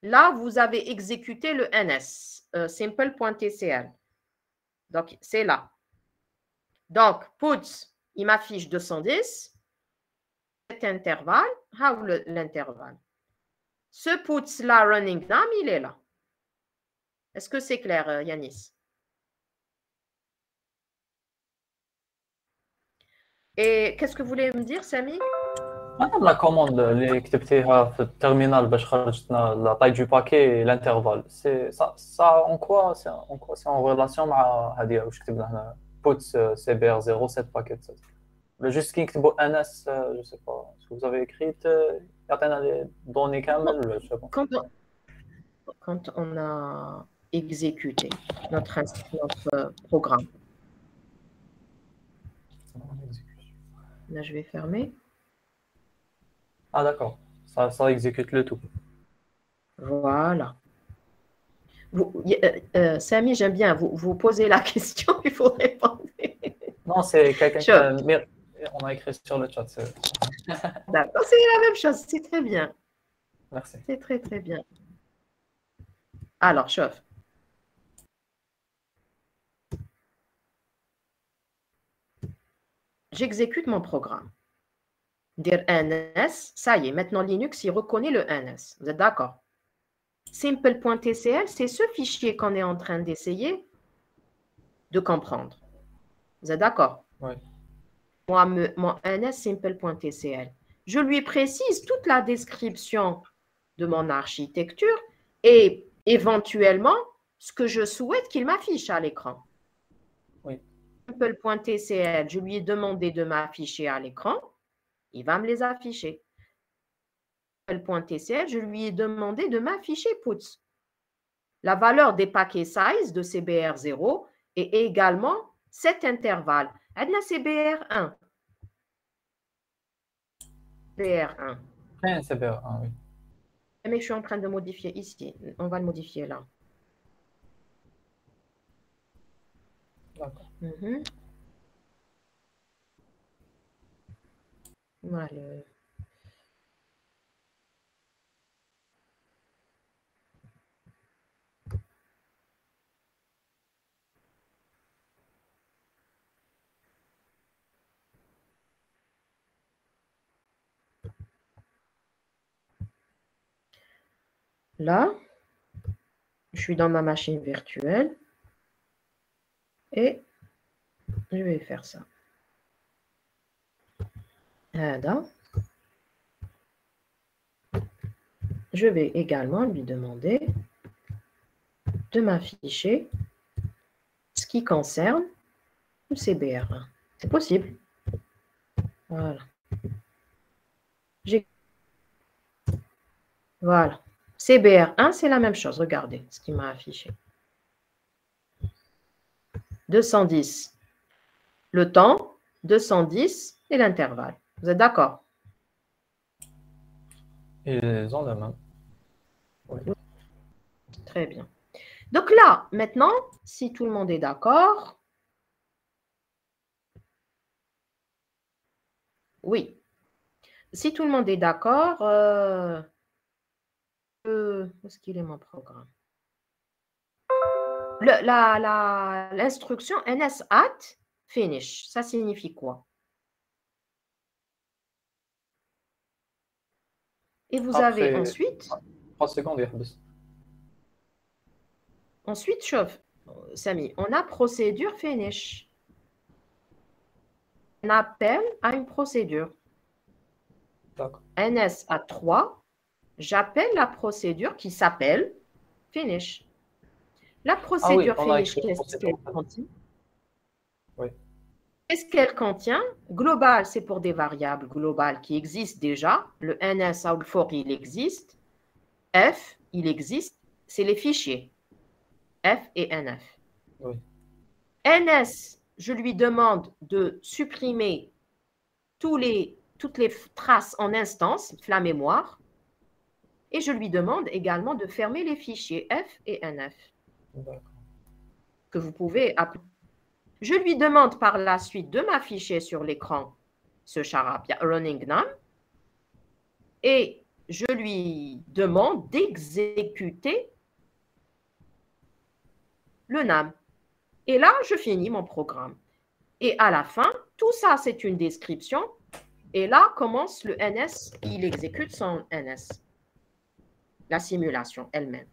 Là, vous avez exécuté le NS, simple.tcl. Donc, c'est là. Donc, put, il m'affiche 210. Cet intervalle, l'intervalle. Ce put-là, running NAM, il est là. Est-ce que c'est clair, Yanis? Et qu'est-ce que vous voulez me dire, Samy? Madame, la commande اللي كتبتيها في التيرمينال باش خرجتنا la taille du paquet et l'intervalle, c'est ça en quoi c'est en relation مع هذه واش كتبنا هنا puts CBR 07 paquet 7. Le juste كي نكتبوا NS, je sais pas ce que vous avez écrit يعطينا les données كامل ولا je sais pas. Quand on a exécuté notre programme. Là, je vais fermer. Ah d'accord, ça exécute le tout. Voilà. Samy, j'aime bien, vous posez la question, il faut répondre. Non, c'est quelqu'un on a écrit sur le chat. D'accord, c'est la même chose, c'est très bien. Merci. C'est très, très bien. Alors, chauffe. J'exécute mon programme. Dire NS, ça y est, maintenant Linux, il reconnaît le NS. Vous êtes d'accord? Simple.tcl, c'est ce fichier qu'on est en train d'essayer de comprendre. Vous êtes d'accord? Oui. Moi, mon NS simple.tcl. Je lui précise toute la description de mon architecture et éventuellement ce que je souhaite qu'il m'affiche à l'écran. Oui. Simple.tcl, je lui ai demandé de m'afficher à l'écran. Il va me les afficher. Simple.tcl, je lui ai demandé de m'afficher puts. La valeur des paquets size de CBR0 et également cet intervalle. Adna CBR1. CBR1. CBR1, oui. Mais je suis en train de modifier ici. On va le modifier là. D'accord. Voilà. là, je suis dans ma machine virtuelle et je vais faire ça. Là, je vais également lui demander de m'afficher ce qui concerne le CBR1. C'est possible. Voilà. Voilà. CBR1, c'est la même chose. Regardez ce qu'il m'a affiché. 210. Le temps, 210 et l'intervalle. Vous êtes d'accord? Ils ont le même. Oui. Très bien. Donc là, maintenant, si tout le monde est d'accord, oui. Si tout le monde est d'accord, où est-ce qu'il est mon programme? L'instruction NSAT finish, ça signifie quoi? Et vous avez ensuite... 3 secondes, يحبس. Ensuite, chauffe, Samy, on a procédure finish. On appelle à une procédure. NSAT 3, j'appelle la procédure qui s'appelle finish. La procédure finish, qu'est-ce qu'elle contient? Oui. Qu'est-ce qu'elle contient? Global, c'est pour des variables globales qui existent déjà. Le NS output, il existe. F, il existe. C'est les fichiers. F et NF. Oui. NS, je lui demande de supprimer toutes les traces en instance, la mémoire. Et je lui demande également de fermer les fichiers F et NF. Que vous pouvez appeler. Je lui demande par la suite de m'afficher sur l'écran ce charabia running num et je lui demande d'exécuter le num. Et là, je finis mon programme. Et à la fin, tout ça, c'est une description. Et là commence le NS, il exécute son NS. La simulation elle-même.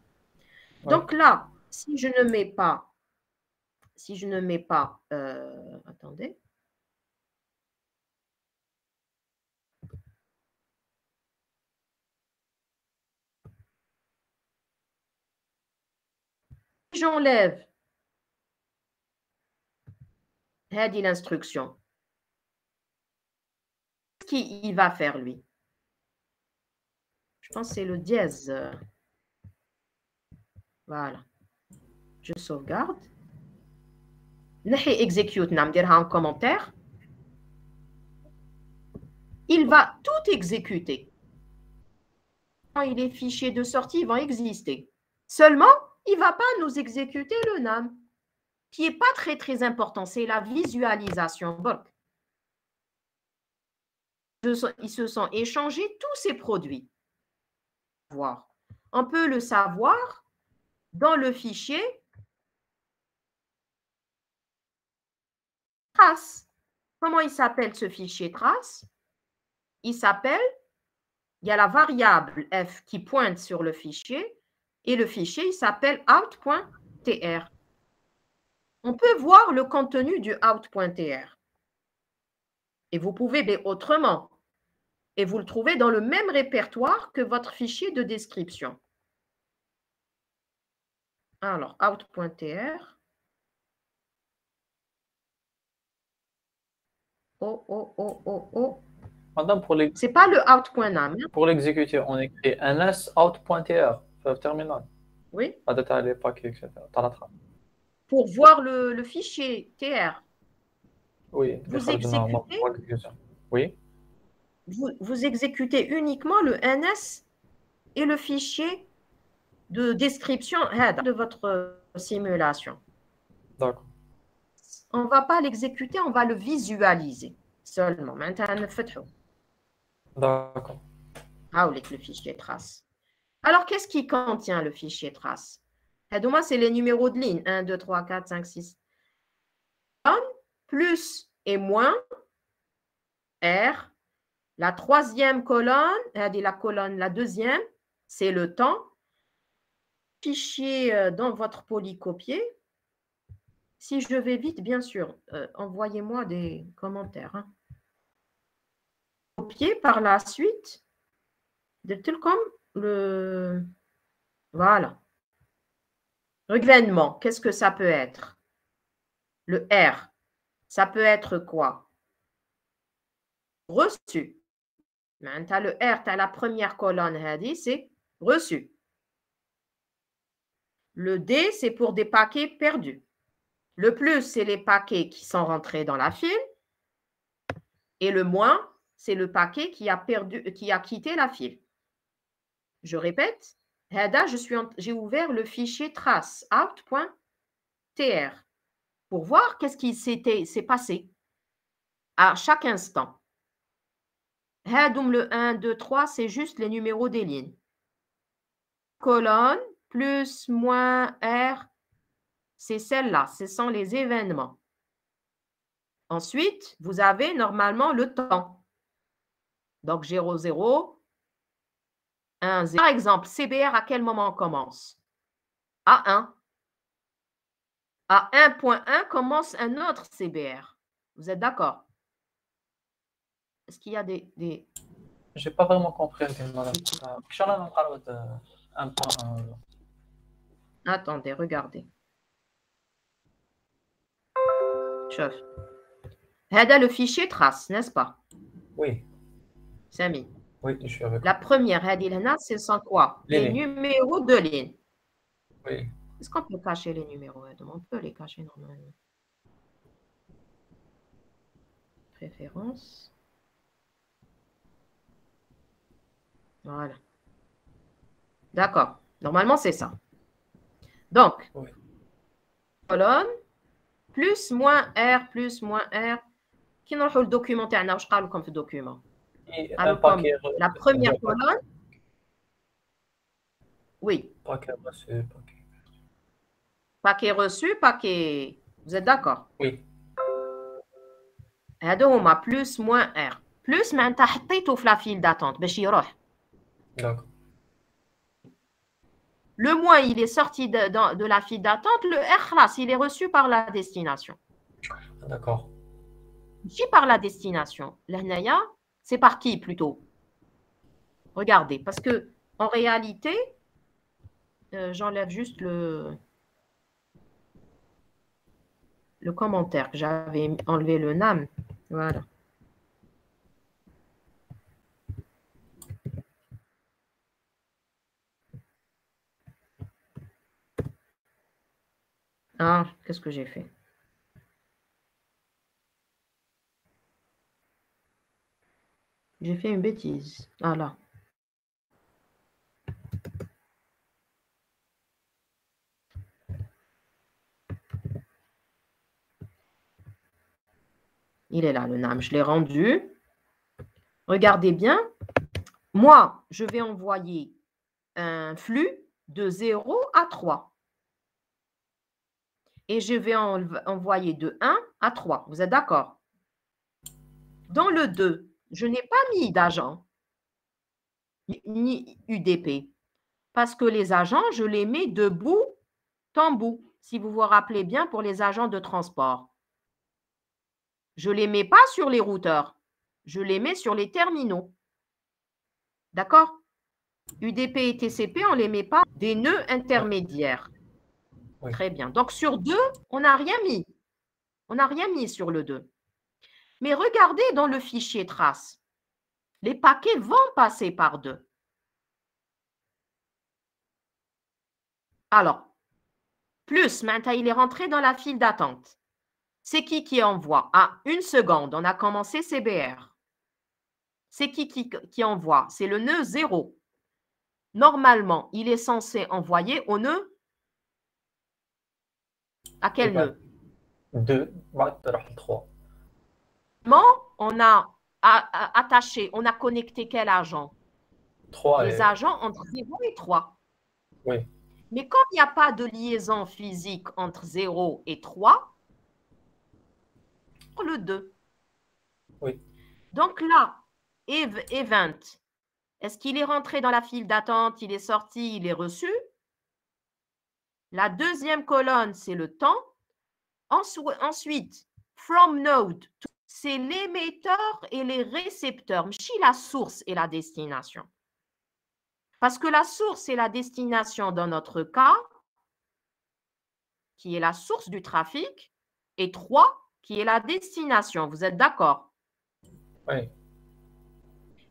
Ouais. Donc là, si je ne mets pas, attendez. J'enlève l'instruction. Qu'est-ce qu'il va faire, lui? Je pense que c'est le dièse. Voilà. Je sauvegarde. Execute, en commentaire. Il va tout exécuter. Quand les fichiers de sortie vont exister. Seulement, il ne va pas nous exécuter le NAM, qui n'est pas très, très important. C'est la visualisation. Ils se sont échangés tous ces produits. On peut le savoir dans le fichier trace. Comment il s'appelle ce fichier trace? Il s'appelle, il y a la variable f qui pointe sur le fichier et le fichier, il s'appelle out.tr. On peut voir le contenu du out.tr. Et vous pouvez, mais autrement. Et vous le trouvez dans le même répertoire que votre fichier de description. Alors, out.tr. Oh. Madame, c'est pas le out.nam. Pour l'exécuter, on écrit ns out.tr, terminal. Oui. Les paquets, etc. Pour voir le fichier TR. Oui. Vous exécutez. Oui. Vous exécutez uniquement le NS et le fichier de description de votre simulation. D'accord. On ne va pas l'exécuter, on va le visualiser seulement. D'accord. Le fichier trace. Alors, qu'est-ce qui contient le fichier trace? C'est les numéros de ligne. 1, 2, 3, 4, 5, 6. Plus et moins R. La troisième colonne, la deuxième, c'est le temps. fichier dans votre polycopier. Si je vais vite, bien sûr, envoyez-moi des commentaires. Hein. Copier par la suite, de tel comme le... Voilà. Événement, qu'est-ce que ça peut être? Le R, ça peut être quoi? Reçu. Tu as le R, tu as la première colonne, c'est reçu. Le D, c'est pour des paquets perdus. Le plus, c'est les paquets qui sont rentrés dans la file. Et le moins, c'est le paquet qui a quitté la file. Je répète, j'ai ouvert le fichier trace out.tr pour voir qu'est-ce qui s'est passé à chaque instant. Le 1, 2, 3, c'est juste les numéros des lignes. Colonne, plus, moins, R, c'est celle-là, ce sont les événements. Ensuite, vous avez normalement le temps. Donc, 0, 0, 1, 0. Par exemple, CBR, à quel moment commence? À 1. À 1.1 commence un autre CBR. Vous êtes d'accord? Est-ce qu'il y a des... Je n'ai pas vraiment compris, madame. Un point. Attendez, regardez. Chef. Hada le fichier trace, n'est-ce pas? Oui. Samy. Oui, je suis avec vous. La première, Hadi Lana, c'est sans quoi? Les numéros de ligne. Oui. Est-ce qu'on peut cacher les numéros? On peut les cacher normalement. Préférence. Voilà. D'accord. Normalement, c'est ça. Donc, oui. Colonne, plus, moins R, plus, moins R. Qui nous le document, je parle comme ce document. Alors, comme la première colonne. Oui. Paquet reçu, paquet reçu, paquet. Vous êtes d'accord? Oui. هذا plus, moins R. Plus, mais tu as حطيته في la file d'attente باش يروح. D'accord. Le moins, il est sorti de la file d'attente. Le R, il est reçu par la destination. D'accord. Si par la destination, l'hnaya, c'est par qui plutôt? Regardez, parce que en réalité, j'enlève juste le commentaire que j'avais enlevé le NAM. Voilà. Ah, qu'est-ce que j'ai fait? J'ai fait une bêtise. Ah là. Il est là, le NAM. Je l'ai rendu. Regardez bien. Moi, je vais envoyer un flux de 0 à 3. Et je vais envoyer de 1 à 3. Vous êtes d'accord? Dans le 2, je n'ai pas mis d'agent, ni UDP. Parce que les agents, je les mets de bout en bout. Si vous vous rappelez bien, pour les agents de transport. Je ne les mets pas sur les routeurs. Je les mets sur les terminaux. D'accord? UDP et TCP, on ne les met pas des nœuds intermédiaires. Oui. Très bien. Donc, sur 2, on n'a rien mis. On n'a rien mis sur le 2. Mais regardez dans le fichier trace. Les paquets vont passer par 2. Alors, plus, maintenant, il est rentré dans la file d'attente. C'est qui envoie? Ah, 1 seconde, on a commencé CBR. C'est qui envoie? C'est le nœud 0. Normalement, il est censé envoyer au nœud. À quel nœud? 2, 3. On a attaché, on a connecté quel agent? 3. Les agents entre 0 et 3. Oui. Mais comme il n'y a pas de liaison physique entre 0 et 3, le 2. Oui. Donc là, event, est-ce qu'il est rentré dans la file d'attente, il est sorti, il est reçu? La deuxième colonne, c'est le temps. Ensuite, from node, c'est l'émetteur et les récepteurs. M'chi la source et la destination. Parce que la source et la destination dans notre cas, qui est la source du trafic, et 3, qui est la destination. Vous êtes d'accord? Oui.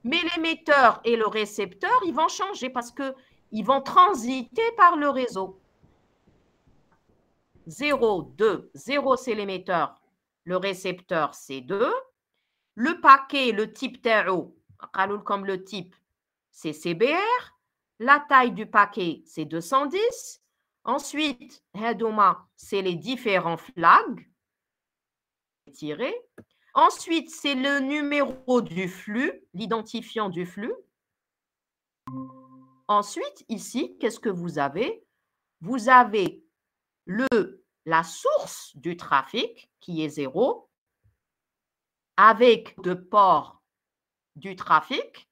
Mais l'émetteur et le récepteur, ils vont changer parce qu'ils vont transiter par le réseau. 0, 2. 0, c'est l'émetteur. Le récepteur, c'est 2. Le paquet, le type TAO, comme le type, c'est CBR. La taille du paquet, c'est 210. Ensuite, Hedoma, c'est les différents flags tirés. Ensuite, c'est le numéro du flux, l'identifiant du flux. Ensuite, ici, qu'est-ce que vous avez? Vous avez la source du trafic, qui est 0, avec le port du trafic,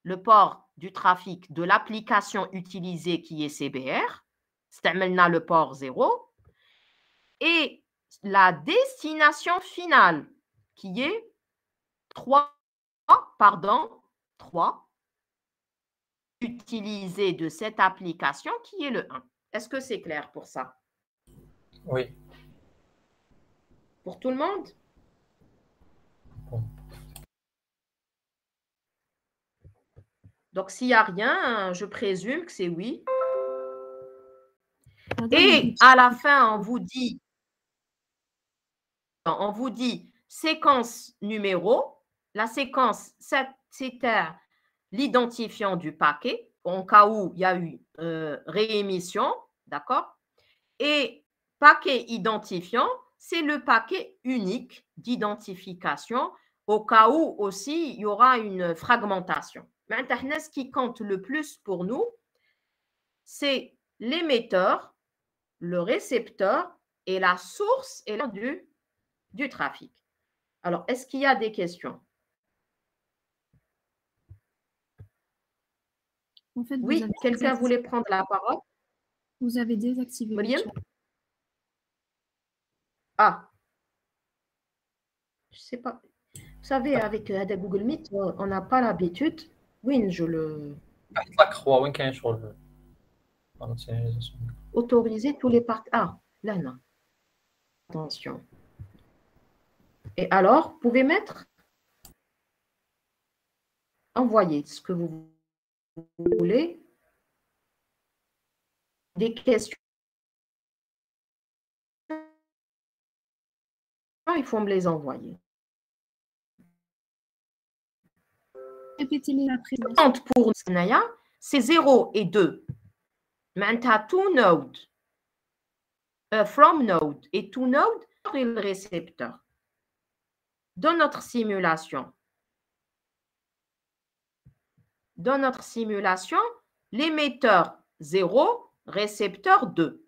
le port du trafic de l'application utilisée qui est CBR, c'est maintenant le port 0, et la destination finale qui est 3, utilisé de cette application qui est le 1. Est-ce que c'est clair pour ça? Oui. Pour tout le monde? Bon. Donc, s'il n'y a rien, je présume que c'est oui. Et à la fin, on vous dit séquence numéro. La séquence, c'était l'identifiant du paquet, en cas où il y a eu réémission, d'accord? Et paquet identifiant, c'est le paquet unique d'identification, au cas où aussi il y aura une fragmentation. Maintenant, ce qui compte le plus pour nous, c'est l'émetteur, le récepteur et la source et du trafic. Alors, est-ce qu'il y a des questions? En fait, oui, quelqu'un voulait prendre la parole? Vous avez désactivé le chat. Ah, je ne sais pas. Vous savez, avec Google Meet, on n'a pas l'habitude. Oui, je le... Autoriser tous les parties. Ah, là, non. Attention. Et alors, vous pouvez mettre? Envoyer ce que vous voulez. Des questions. Il faut me les envoyer. Répétez-les après. Pour Naya, c'est 0 et 2. Maintenant, to node. From node. Et to node, et le récepteur. Dans notre simulation, l'émetteur 0, récepteur 2.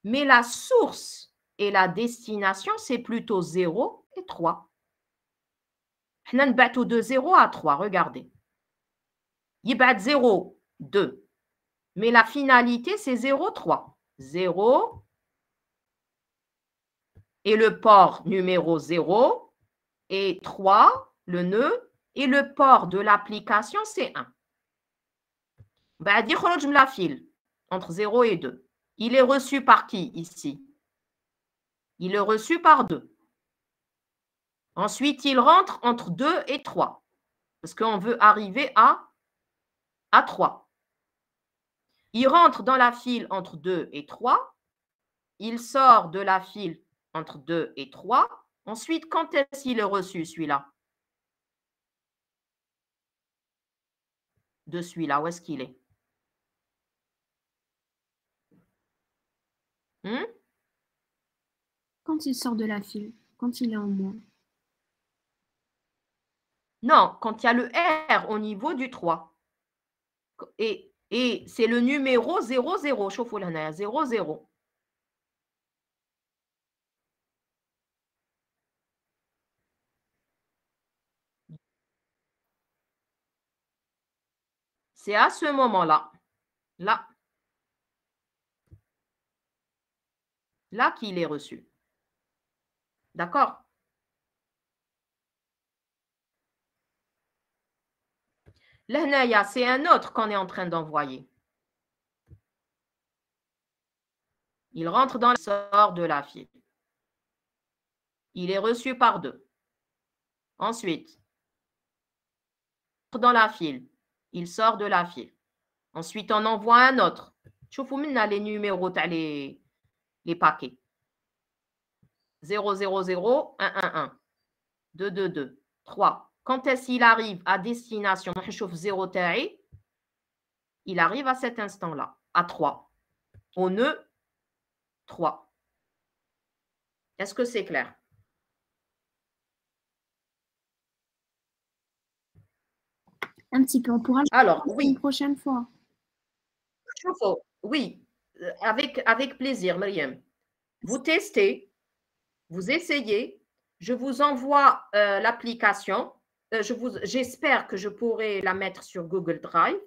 Mais la source et la destination, c'est plutôt 0 et 3. On a de 0 à 3, regardez. Il y a 0, 2. Mais la finalité, c'est 0, 3. 0 et le port numéro 0 et 3, le nœud, et le port de l'application, c'est 1. Ben, dire que je me la file entre 0 et 2. Il est reçu par qui ici? Il est reçu par 2. Ensuite, il rentre entre 2 et 3. Parce qu'on veut arriver à 3. Il rentre dans la file entre 2 et 3. Il sort de la file entre 2 et 3. Ensuite, quand est-ce qu'il est reçu, celui-là? De celui-là, où est-ce qu'il est? Quand il sort de la file, quand il est en moins. Non, quand il y a le R au niveau du 3. Et c'est le numéro 00. Chauffe là, 00. C'est à ce moment-là. Là. là qu'il est reçu. D'accord? L'hnaya, c'est un autre qu'on est en train d'envoyer. Il rentre dans le sort de la file. Il est reçu par 2. Ensuite, dans la file. Il sort de la file. Ensuite, on envoie un autre. Choufou maintenant les numéros, les paquets. 0, 0, 0, 1, 1, 1, 2, 2, 2, 3. Quand est-ce qu'il arrive à destination, 0 ta'i, il arrive à cet instant-là, à 3. Au nœud 3. Est-ce que c'est clair? Un petit peu. On pourra Alors, le faire oui. une prochaine fois. Oui, avec plaisir, Myriam. Vous testez, vous essayez. Je vous envoie l'application. J'espère que je pourrai la mettre sur Google Drive.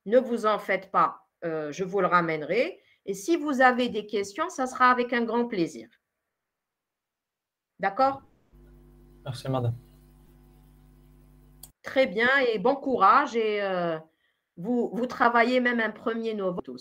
Ne vous en faites pas, je vous le ramènerai. Et si vous avez des questions, ça sera avec un grand plaisir. D'accord? Merci, madame. Très bien et bon courage. Et vous travaillez même un 1er novembre tous.